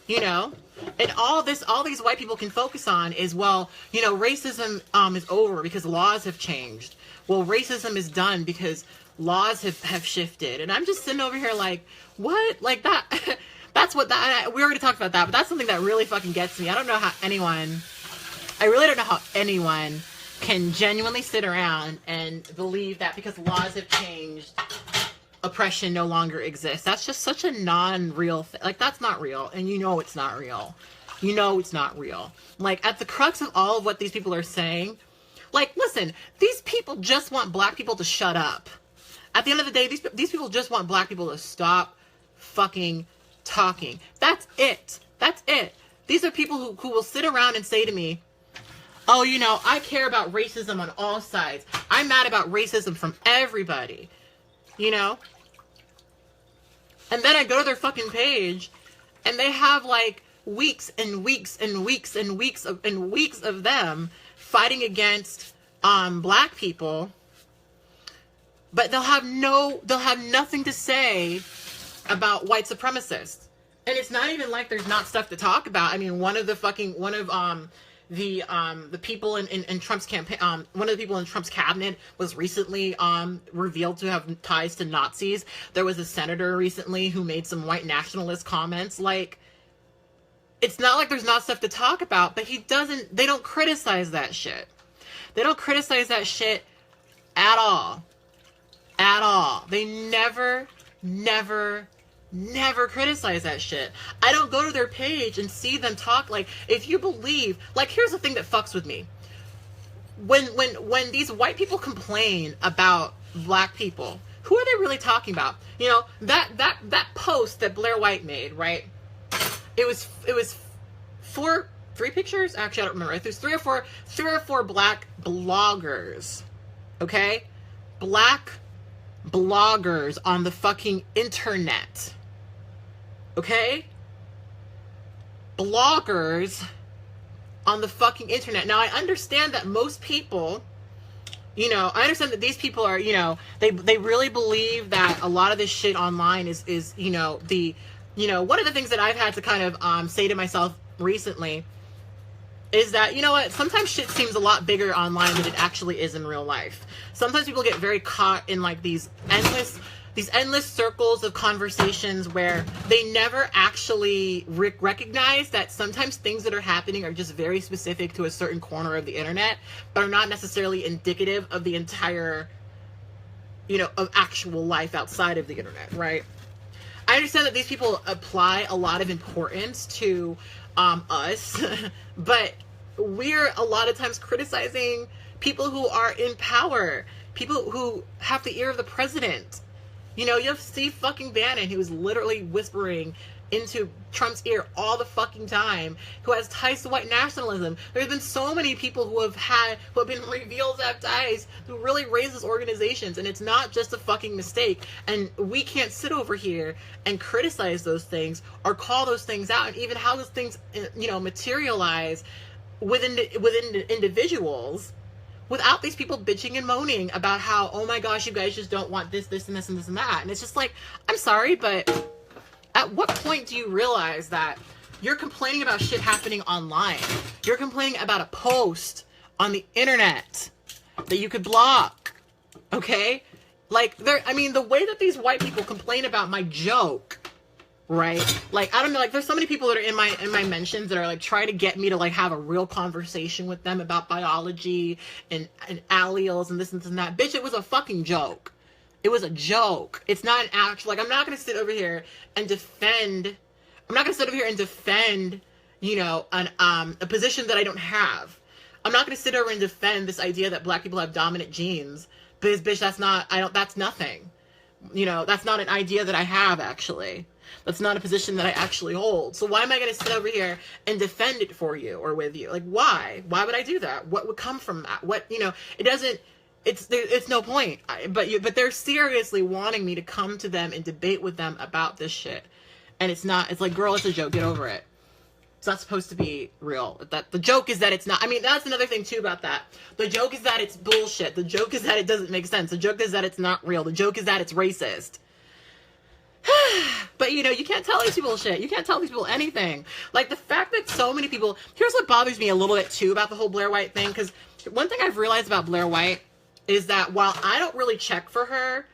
and all these white people can focus on is, well, racism is over because laws have changed. Well, racism is done because laws have shifted. And I'm just sitting over here like, what? Like that, we already talked about that, but that's something that really fucking gets me. I really don't know how anyone can genuinely sit around and believe that because laws have changed, oppression no longer exists. That's just such a non-real thing. Like, that's not real. And it's not real. It's not real. Like, at the crux of all of what these people are saying, like, listen, these people just want black people to shut up. At the end of the day, these people just want black people to stop fucking talking. That's it. That's it. These are people who will sit around and say to me, oh, I care about racism on all sides. I'm mad about racism from everybody. And then I go to their fucking page and they have like weeks and weeks and weeks and weeks of them fighting against black people, but they'll have nothing to say about white supremacists. And it's not even like there's not stuff to talk about. I mean, one of the people in Trump's campaign, one of the people in Trump's cabinet was recently revealed to have ties to Nazis. There was a senator recently who made some white nationalist comments. Like, it's not like there's not stuff to talk about, but they don't criticize that shit. They don't criticize that shit at all. At all. They never criticize that shit. I don't go to their page and see them talk. Like, if you believe, like, here's the thing that fucks with me. When these white people complain about black people, who are they really talking about? You know, that post that Blaire White made, right? It was three pictures? Actually, I don't remember. It was three or four black bloggers. Okay? Black bloggers on the fucking internet. Okay? Bloggers on the fucking internet. Now, I understand that most people, you know, I understand that these people are, you know, they really believe that a lot of this shit online is you know, one of the things that I've had to kind of say to myself recently is that, you know what, sometimes shit seems a lot bigger online than it actually is in real life. Sometimes people get very caught in like these endless circles of conversations where they never actually recognize that sometimes things that are happening are just very specific to a certain corner of the internet, but are not necessarily indicative of the entire, you know, of actual life outside of the internet, right? I understand that these people apply a lot of importance to us, but we're a lot of times criticizing people who are in power, people who have the ear of the president. You know, you have Steve fucking Bannon, who is literally whispering into Trump's ear all the fucking time, who has ties to white nationalism. There's been so many people who have been revealed to have ties, who really raise these organizations, and it's not just a fucking mistake. And we can't sit over here and criticize those things or call those things out, and even how those things, you know, materialize within individuals, without these people bitching and moaning about how, oh my gosh, you guys just don't want this, this, and this, and this, and that. And it's just like, I'm sorry, but at what point do you realize that you're complaining about shit happening online? You're complaining about a post on the internet that you could block, okay? Like, the way that these white people complain about my joke, right? Like, I don't know, like, there's so many people that are in my mentions that are, like, trying to get me to, like, have a real conversation with them about biology and alleles and this and that. Bitch, it was a fucking joke. It was a joke. It's not an actual, like, I'm not going to sit over here and defend, you know, a position that I don't have. I'm not going to sit over and defend this idea that black people have dominant genes. Because, bitch, that's nothing. You know, that's not an idea that I have, actually. That's not a position that I actually hold. So why am I going to sit over here and defend it for you or with you? Like, why? Why would I do that? What would come from that? What, you know, it doesn't, it's no point. But they're seriously wanting me to come to them and debate with them about this shit. And it's like, girl, it's a joke. Get over it. It's not supposed to be real. The joke is that it's not. I mean, that's another thing too about that. The joke is that it's bullshit. The joke is that it doesn't make sense. The joke is that it's not real. The joke is that it's racist. But, you know, you can't tell these people shit. You can't tell these people anything. Like, the fact that so many people... Here's what bothers me a little bit, too, about the whole Blaire White thing. Because one thing I've realized about Blaire White is that while I don't really check for her,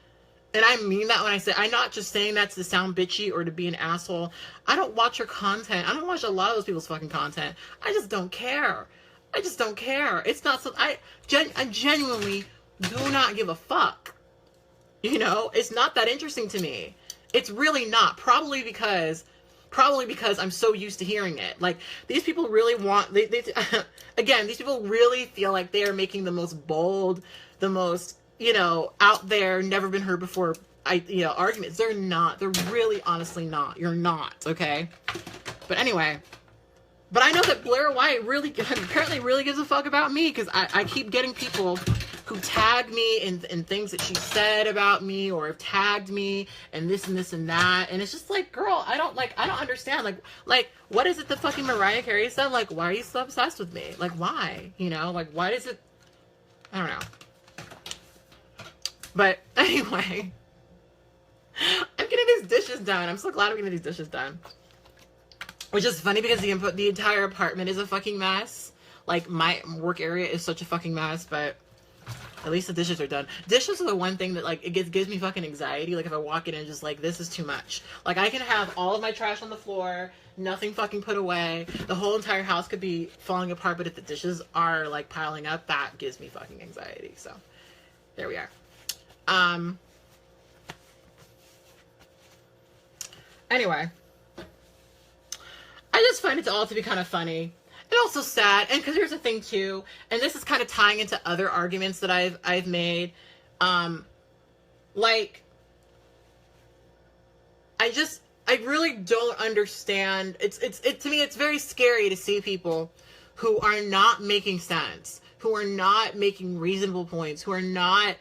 and I mean that when I say... I'm not just saying that to sound bitchy or to be an asshole. I don't watch her content. I don't watch a lot of those people's fucking content. I just don't care. I just don't care. It's not so... I genuinely do not give a fuck. You know? It's not that interesting to me. It's really not. Probably because I'm so used to hearing it. Like, these people really want... Again, these people really feel like they are making the most bold, the most, you know, out there, never been heard before, arguments. They're not. They're really, honestly not. You're not, okay? But anyway... But I know that Blaire White apparently really gives a fuck about me, because I keep getting people who tag me in things that she said about me, or have tagged me and this and that. And it's just like, girl, I don't understand. Like, what is it that fucking Mariah Carey said? Like, why are you so obsessed with me? Like, why? You know, like, why does it, I don't know. But anyway, I'm gonna be these dishes done. I'm so glad we're getting these dishes done. Which is funny because the entire apartment is a fucking mess. Like, my work area is such a fucking mess, but at least the dishes are done. Dishes are the one thing that, like, it gives me fucking anxiety. Like, if I walk in and just, like, this is too much. Like, I can have all of my trash on the floor, nothing fucking put away. The whole entire house could be falling apart, but if the dishes are, like, piling up, that gives me fucking anxiety. So, there we are. Anyway. I just find it all to be kind of funny. And also sad. And because here's the thing too, and this is kind of tying into other arguments that I've made. Like, I really don't understand. To me, it's very scary to see people who are not making sense, who are not making reasonable points, who are not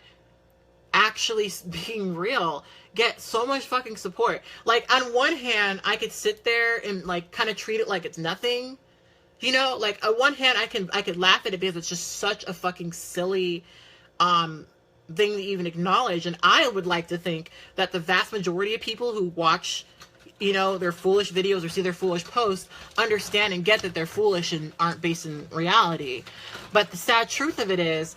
actually being real, get so much fucking support. Like, on one hand, I could sit there and, like, kind of treat it like it's nothing. You know, like, on one hand, I could laugh at it because it's just such a fucking silly thing to even acknowledge. And I would like to think that the vast majority of people who watch, you know, their foolish videos or see their foolish posts understand and get that they're foolish and aren't based in reality. But the sad truth of it is,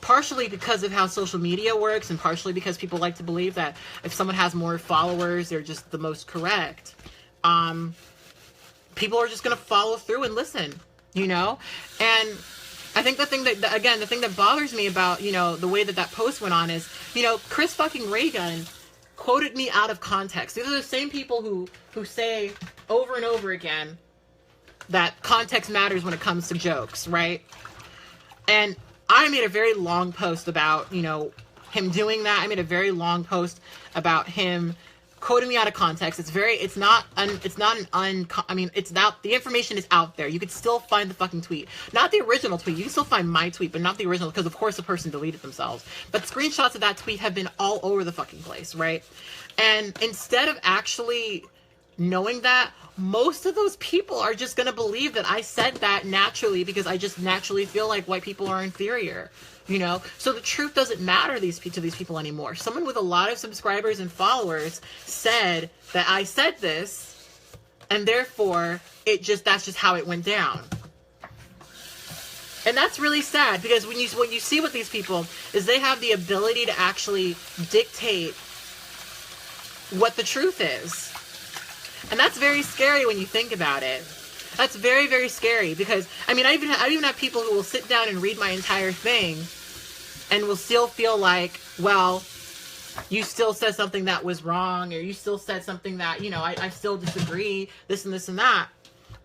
partially because of how social media works and partially because people like to believe that if someone has more followers, they're just the most correct. People are just going to follow through and listen, you know? And I think the thing that bothers me about, you know, the way that post went on is, you know, Chris fucking Reagan quoted me out of context. These are the same people who say over and over again that context matters when it comes to jokes, right? And I made a very long post about, you know, him doing that. I made a very long post about him quoting me out of context. The information is out there. You could still find the fucking tweet. Not the original tweet. You can still find my tweet, but not the original, because of course the person deleted themselves. But screenshots of that tweet have been all over the fucking place, right? And instead of actually knowing that, most of those people are just going to believe that I said that naturally because I just naturally feel like white people are inferior. You know, so the truth doesn't matter to these people anymore. Someone with a lot of subscribers and followers said that I said this, and therefore that's just how it went down. And that's really sad, because when you see with these people is they have the ability to actually dictate what the truth is. And that's very scary when you think about it. That's very, very scary, because I even have people who will sit down and read my entire thing and will still feel like, well, you still said something that was wrong, or you still said something that, you know, I still disagree, this and this and that.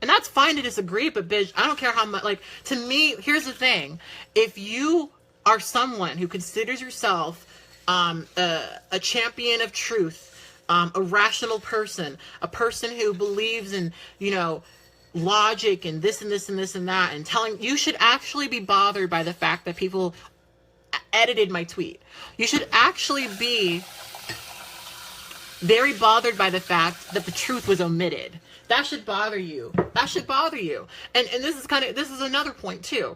And that's fine to disagree, but bitch, I don't care how much, like, to me, here's the thing. If you are someone who considers yourself a champion of truth, a rational person, a person who believes in, you know, logic and this and this and this and that, and you should actually be bothered by the fact that people edited my tweet. You should actually be very bothered by the fact that the truth was omitted. That should bother you. That should bother you. And this is another point too.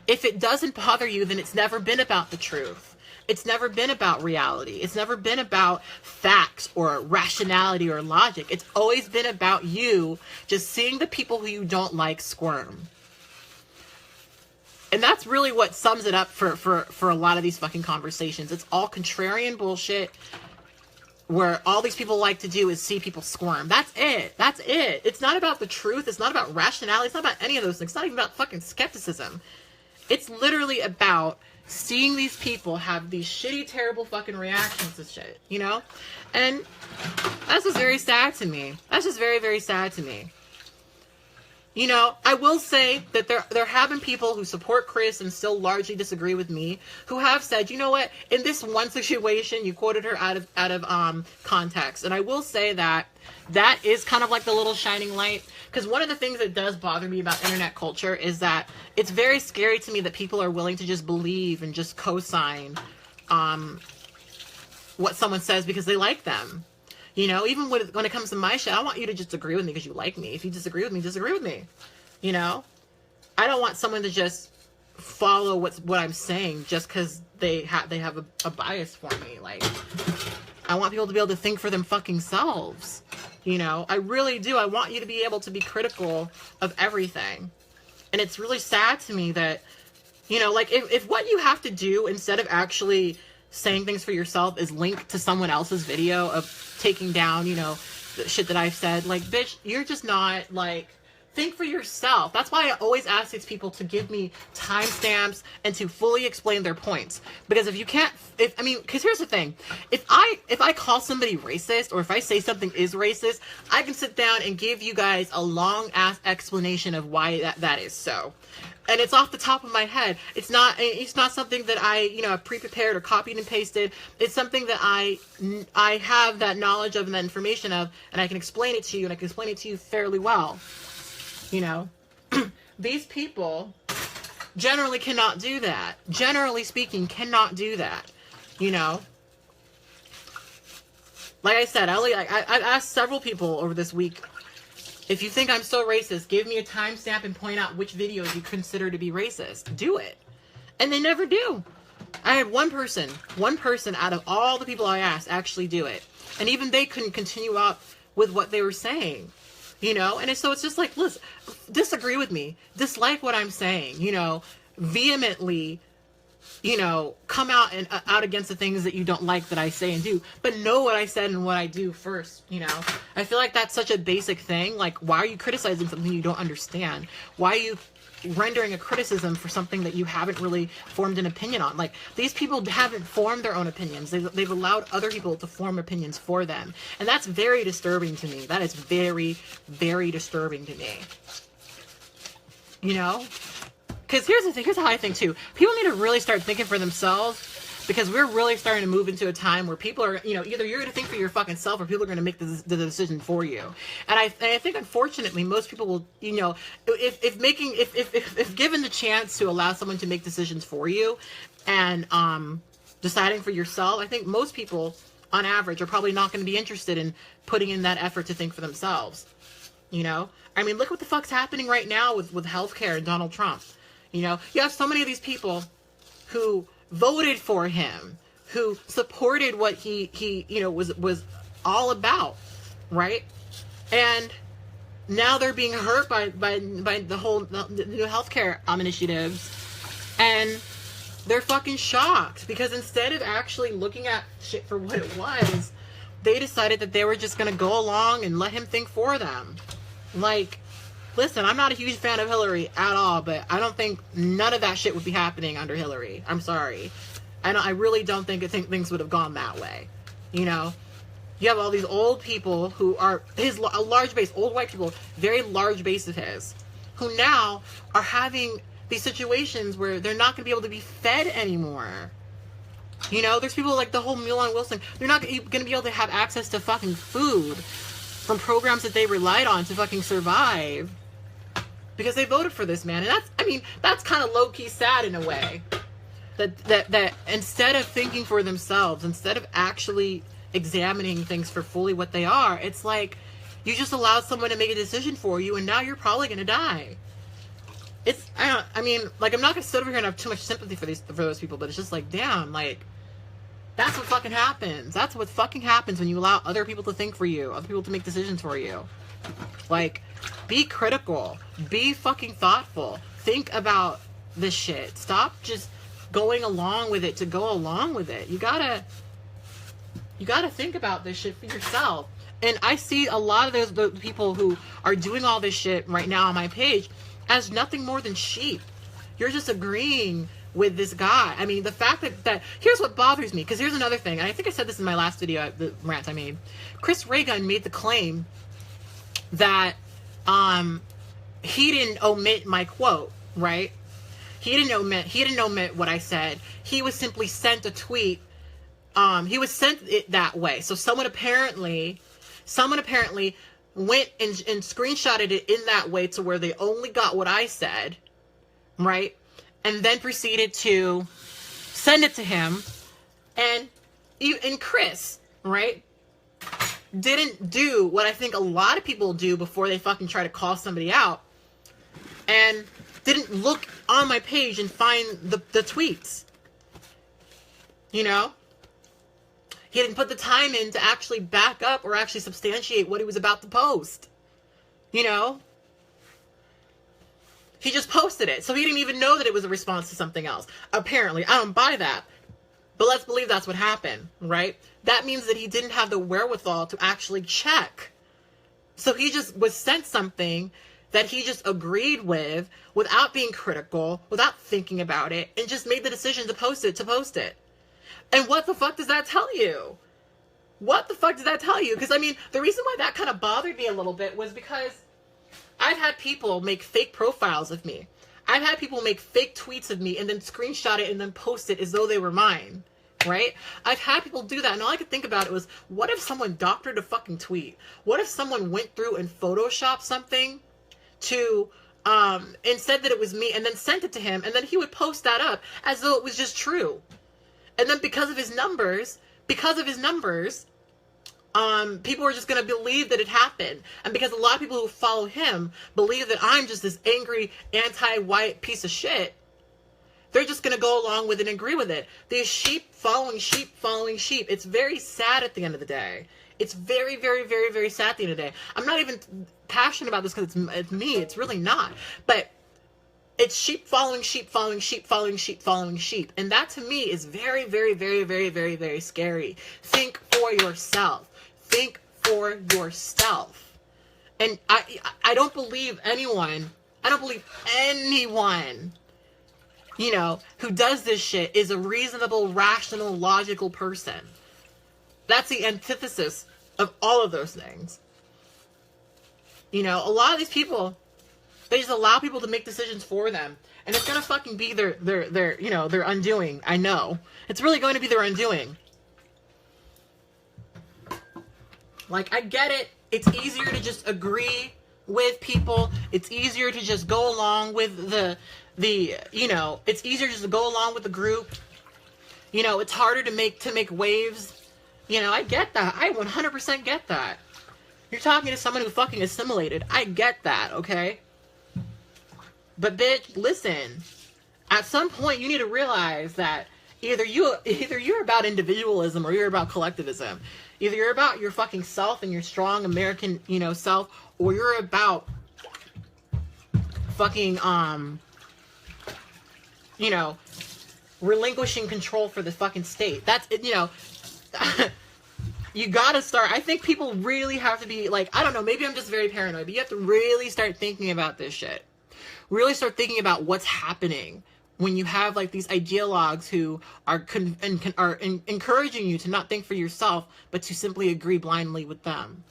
If it doesn't bother you, then it's never been about the truth. It's never been about reality. It's never been about facts or rationality or logic. It's always been about you just seeing the people who you don't like squirm. And that's really what sums it up for a lot of these fucking conversations. It's all contrarian bullshit where all these people like to do is see people squirm. That's it. That's it. It's not about the truth. It's not about rationality. It's not about any of those things. It's not even about fucking skepticism. It's literally about seeing these people have these shitty, terrible fucking reactions to shit, you know? And that's just very sad to me. That's just very, very sad to me. You know, I will say that there have been people who support Chris and still largely disagree with me, who have said, you know what, in this one situation, you quoted her out of context. And I will say that is kind of like the little shining light. Because one of the things that does bother me about internet culture is that it's very scary to me that people are willing to just believe and just co-sign what someone says because they like them. You know, even when it comes to my shit, I want you to just agree with me because you like me. If you disagree with me, disagree with me. You know? I don't want someone to just follow what I'm saying just because they have a bias for me. Like, I want people to be able to think for them fucking selves. You know, I really do. I want you to be able to be critical of everything. And it's really sad to me that, you know, like, if what you have to do instead of actually saying things for yourself is link to someone else's video of taking down, you know, the shit that I've said, like, bitch, you're just not, like, think for yourself. That's why I always ask these people to give me timestamps and to fully explain their points. Because if you can't, because here's the thing. If I call somebody racist, or if I say something is racist, I can sit down and give you guys a long ass explanation of why that is so. And it's off the top of my head. It's not something that I, you know, pre-prepared or copied and pasted. It's something that I have that knowledge of and that information of, and I can explain it to you, and I can explain it to you fairly well. You know, these people generally cannot do that. Generally speaking, cannot do that. You know, like I said, I've asked several people over this week, if you think I'm so racist, give me a timestamp and point out which videos you consider to be racist. Do it. And they never do. I had one person out of all the people I asked actually do it. And even they couldn't continue up with what they were saying. You know, and so it's just like, listen, disagree with me, dislike what I'm saying, you know, vehemently, you know, come out against the things that you don't like that I say and do, but know what I said and what I do first. You know, I feel like that's such a basic thing. Like, why are you criticizing something you don't understand? Why are you rendering a criticism for something that you haven't really formed an opinion on? Like, these people haven't formed their own opinions. They've allowed other people to form opinions for them. And that's very disturbing to me. That is very, very disturbing to me. You know? Because here's the thing. Here's how I think, too. People need to really start thinking for themselves, because we're really starting to move into a time where people are, you know, either you're going to think for your fucking self, or people are going to make the decision for you. And I think, unfortunately, most people will, you know, if given the chance to allow someone to make decisions for you and deciding for yourself, I think most people, on average, are probably not going to be interested in putting in that effort to think for themselves. You know? I mean, look what the fuck's happening right now with healthcare and Donald Trump. You know? You have so many of these people who voted for him, who supported what he you know, was all about, right? And now they're being hurt by the whole the new healthcare initiatives, and they're fucking shocked, because instead of actually looking at shit for what it was, they decided that they were just gonna go along and let him think for them. Like, listen, I'm not a huge fan of Hillary at all, but I don't think none of that shit would be happening under Hillary. I'm sorry. I really don't think things would have gone that way. You know? You have all these old people who are a large base, old white people, very large base of his, who now are having these situations where they're not going to be able to be fed anymore. You know? There's people like the whole Mule on Wilson. They're not going to be able to have access to fucking food from programs that they relied on to fucking survive, because they voted for this man. And that's kind of low-key sad in a way. That instead of thinking for themselves, instead of actually examining things for fully what they are, it's like you just allowed someone to make a decision for you, and now you're probably going to die. I'm not going to sit over here and have too much sympathy for those people, but it's just like, damn, like, that's what fucking happens. That's what fucking happens when you allow other people to think for you, other people to make decisions for you. Like, be critical. Be fucking thoughtful. Think about this shit. Stop just going along with it to go along with it. You gotta think about this shit for yourself. And I see a lot of those people who are doing all this shit right now on my page as nothing more than sheep. You're just agreeing with this guy. I mean, the fact that here's what bothers me, because here's another thing, and I think I said this in my last video, the rant I made. Chris Reagan made the claim that he didn't omit my quote, right? He didn't omit what I said. He was simply sent a tweet. He was sent it that way. So someone apparently went and screenshotted it in that way to where they only got what I said, right? And then proceeded to send it to him. And Chris, right, didn't do what I think a lot of people do before they fucking try to call somebody out, and didn't look on my page and find the tweets. You know? He didn't put the time in to actually back up or actually substantiate what he was about to post. You know? He just posted it. So he didn't even know that it was a response to something else. Apparently. I don't buy that. But let's believe that's what happened, right? That means that he didn't have the wherewithal to actually check. So he just was sent something that he just agreed with without being critical, without thinking about it, and just made the decision to post it. And what the fuck does that tell you? What the fuck does that tell you? Because, I mean, the reason why that kind of bothered me a little bit was because I've had people make fake profiles of me. I've had people make fake tweets of me and then screenshot it and then post it as though they were mine, right? I've had people do that, and all I could think about it was, what if someone doctored a fucking tweet? What if someone went through and photoshopped something to, and said that it was me and then sent it to him, and then he would post that up as though it was just true. And then because of his numbers, people are just going to believe that it happened. And because a lot of people who follow him believe that I'm just this angry, anti-white piece of shit, they're just going to go along with it and agree with it. These sheep following sheep following sheep. It's very sad at the end of the day. It's very, very, very, very sad at the end of the day. I'm not even passionate about this because it's me. It's really not. But it's sheep following sheep following sheep following sheep following sheep. And that to me is very, very, very, very, very, very scary. Think for yourself. Think for yourself. And I don't believe anyone, you know, who does this shit is a reasonable, rational, logical person. That's the antithesis of all of those things. You know, a lot of these people, they just allow people to make decisions for them. And it's going to fucking be their undoing. I know. It's really going to be their undoing. Like, I get it. It's easier to just agree with people. It's easier to just go along with it's easier just to go along with the group. You know, it's harder to make waves. You know, I get that. I 100% get that. You're talking to someone who fucking assimilated. I get that, okay? But bitch, listen. At some point, you need to realize that either you're about individualism or you're about collectivism. Either you're about your fucking self and your strong American, self, or you're about fucking, relinquishing control for the fucking state. That's, you gotta start. I think people really have to be like, I don't know, maybe I'm just very paranoid, but you have to really start thinking about this shit. Really start thinking about what's happening when you have like these ideologues who are encouraging you to not think for yourself, but to simply agree blindly with them.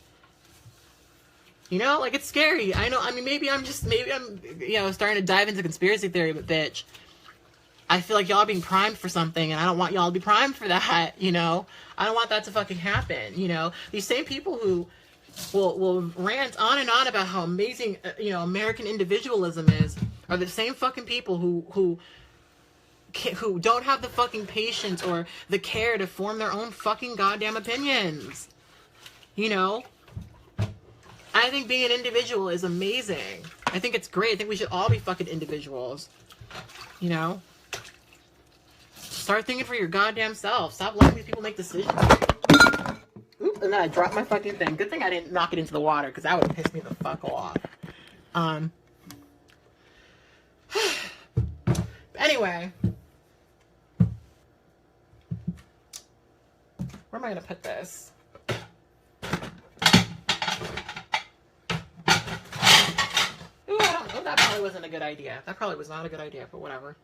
You know, like, it's scary. I know. I mean, maybe I'm starting to dive into conspiracy theory, but bitch, I feel like y'all are being primed for something, and I don't want y'all to be primed for that. I don't want that to fucking happen. These same people who will rant on and on about how amazing, American individualism is, are the same fucking people who don't have the fucking patience or the care to form their own fucking goddamn opinions. I think being an individual is amazing. I think it's great. I think we should all be fucking individuals. Start thinking for your goddamn self. Stop letting these people make decisions. Oop, and then I dropped my fucking thing. Good thing I didn't knock it into the water, because that would piss me the fuck off. Anyway. Where am I going to put this? Ooh, I don't know. That probably wasn't a good idea. That probably was not a good idea, but whatever.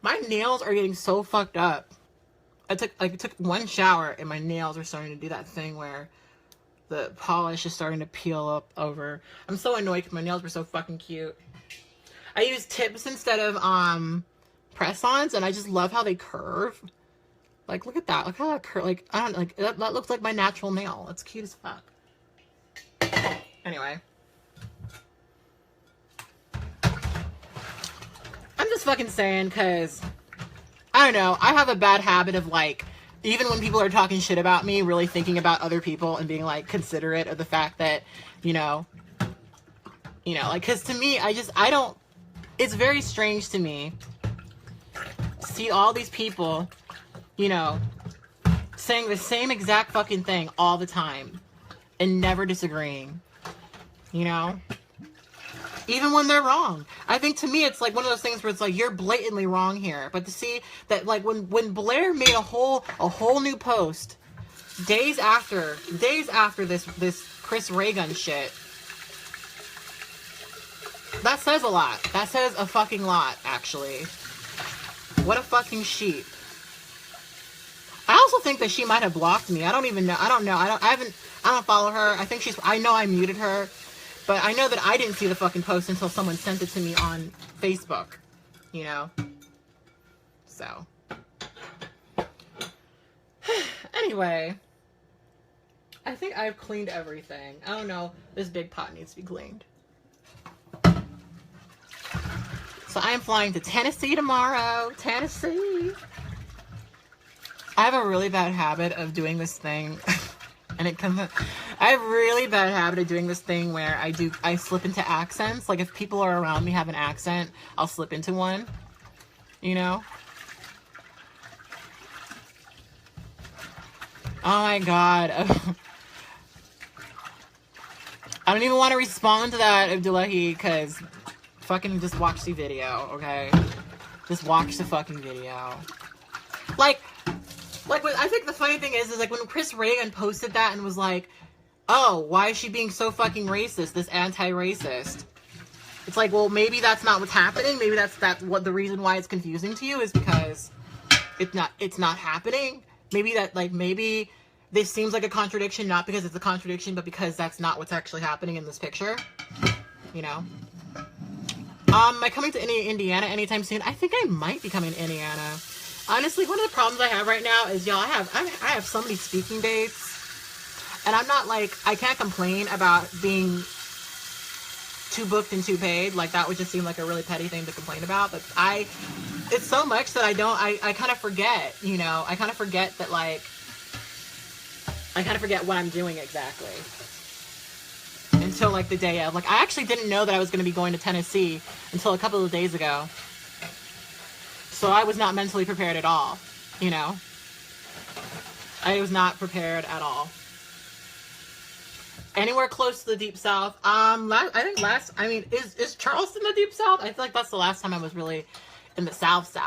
My nails are getting so fucked up. I took one shower and my nails are starting to do that thing where the polish is starting to peel up over. I'm so annoyed because my nails were so fucking cute. I use tips instead of press-ons, and I just love how they curve. Like, look at that. Look how that curve. Like, I don't like that looks like my natural nail. It's cute as fuck. Anyway. I'm just fucking saying, because, I don't know, I have a bad habit of, like, even when people are talking shit about me, really thinking about other people and being, like, considerate of the fact that, like, because to me, I don't, it's very strange to me to see all these people you know, saying the same exact fucking thing all the time and never disagreeing, you know? Even when they're wrong. I think to me it's like one of those things where it's like you're blatantly wrong here. But to see that like when Blaire made a whole new post days after this Chris Raygun shit, that says a lot. That says a fucking lot, actually. What a fucking sheep. I also think that she might have blocked me. I don't even know. I don't know. I don't follow her. I know I muted her. But I know that I didn't see the fucking post until someone sent it to me on Facebook, you know? So. Anyway. I think I've cleaned everything. I don't know. This big pot needs to be cleaned. So I am flying to Tennessee tomorrow. Tennessee. I have a really bad habit of doing this thing. And it comes. I have a really bad habit of doing this thing where I slip into accents. Like if people are around me have an accent, I'll slip into one. You know? Oh my god. I don't even want to respond to that, Abdullahi, because fucking just watch the video, okay? Just watch the fucking video. Like, I think the funny thing is like when Chris Raygun posted that and was like, oh, why is she being so fucking racist, this anti-racist? It's like, well, maybe that's not what's happening. Maybe that's what the reason why it's confusing to you is because it's not happening. Maybe this seems like a contradiction, not because it's a contradiction, but because that's not what's actually happening in this picture. You know? Am I coming to Indiana anytime soon? I think I might be coming to Indiana. Honestly, one of the problems I have right now is, y'all, I have so many speaking dates, and I'm not like, I can't complain about being too booked and too paid. Like, that would just seem like a really petty thing to complain about, but it's so much that I kind of forget, you know, I kind of forget that, like, I kind of forget what I'm doing exactly. Until, like, the day of. Like, I actually didn't know that I was going to be going to Tennessee until a couple of days ago. So I was not mentally prepared at all, you know? I was not prepared at all. Anywhere close to the Deep South? Is Charleston the Deep South? I feel like that's the last time I was really in the South.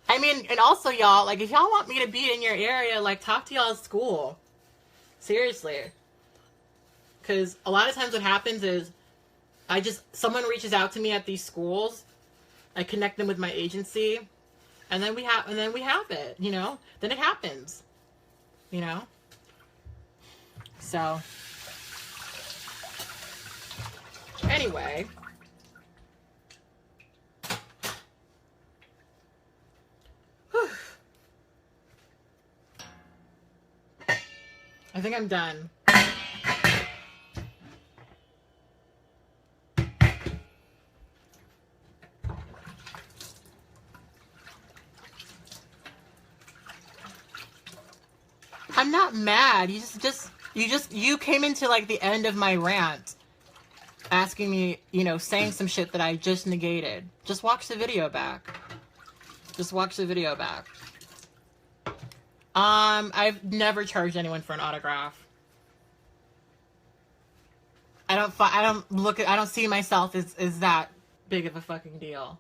I mean, and also, y'all, like, if y'all want me to be in your area, like, talk to y'all's school. Seriously. Because a lot of times what happens is, someone reaches out to me at these schools, I connect them with my agency, and then we have it, you know? Then it happens, you know? So, anyway. Whew. I think I'm done. I'm not mad. You came into like the end of my rant asking me, you know, saying some shit that I just negated. Just watch the video back. Just watch the video back. I've never charged anyone for an autograph. I don't see myself as that big of a fucking deal.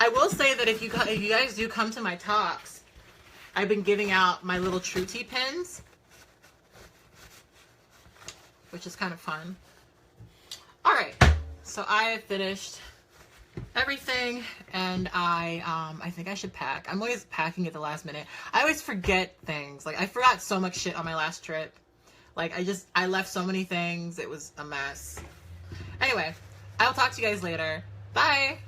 I will say that if you guys do come to my talks, I've been giving out my little True Tea pins, which is kind of fun. All right, so I have finished everything, and I think I should pack. I'm always packing at the last minute. I always forget things. Like, I forgot so much shit on my last trip. Like, I left so many things. It was a mess. Anyway, I'll talk to you guys later. Bye.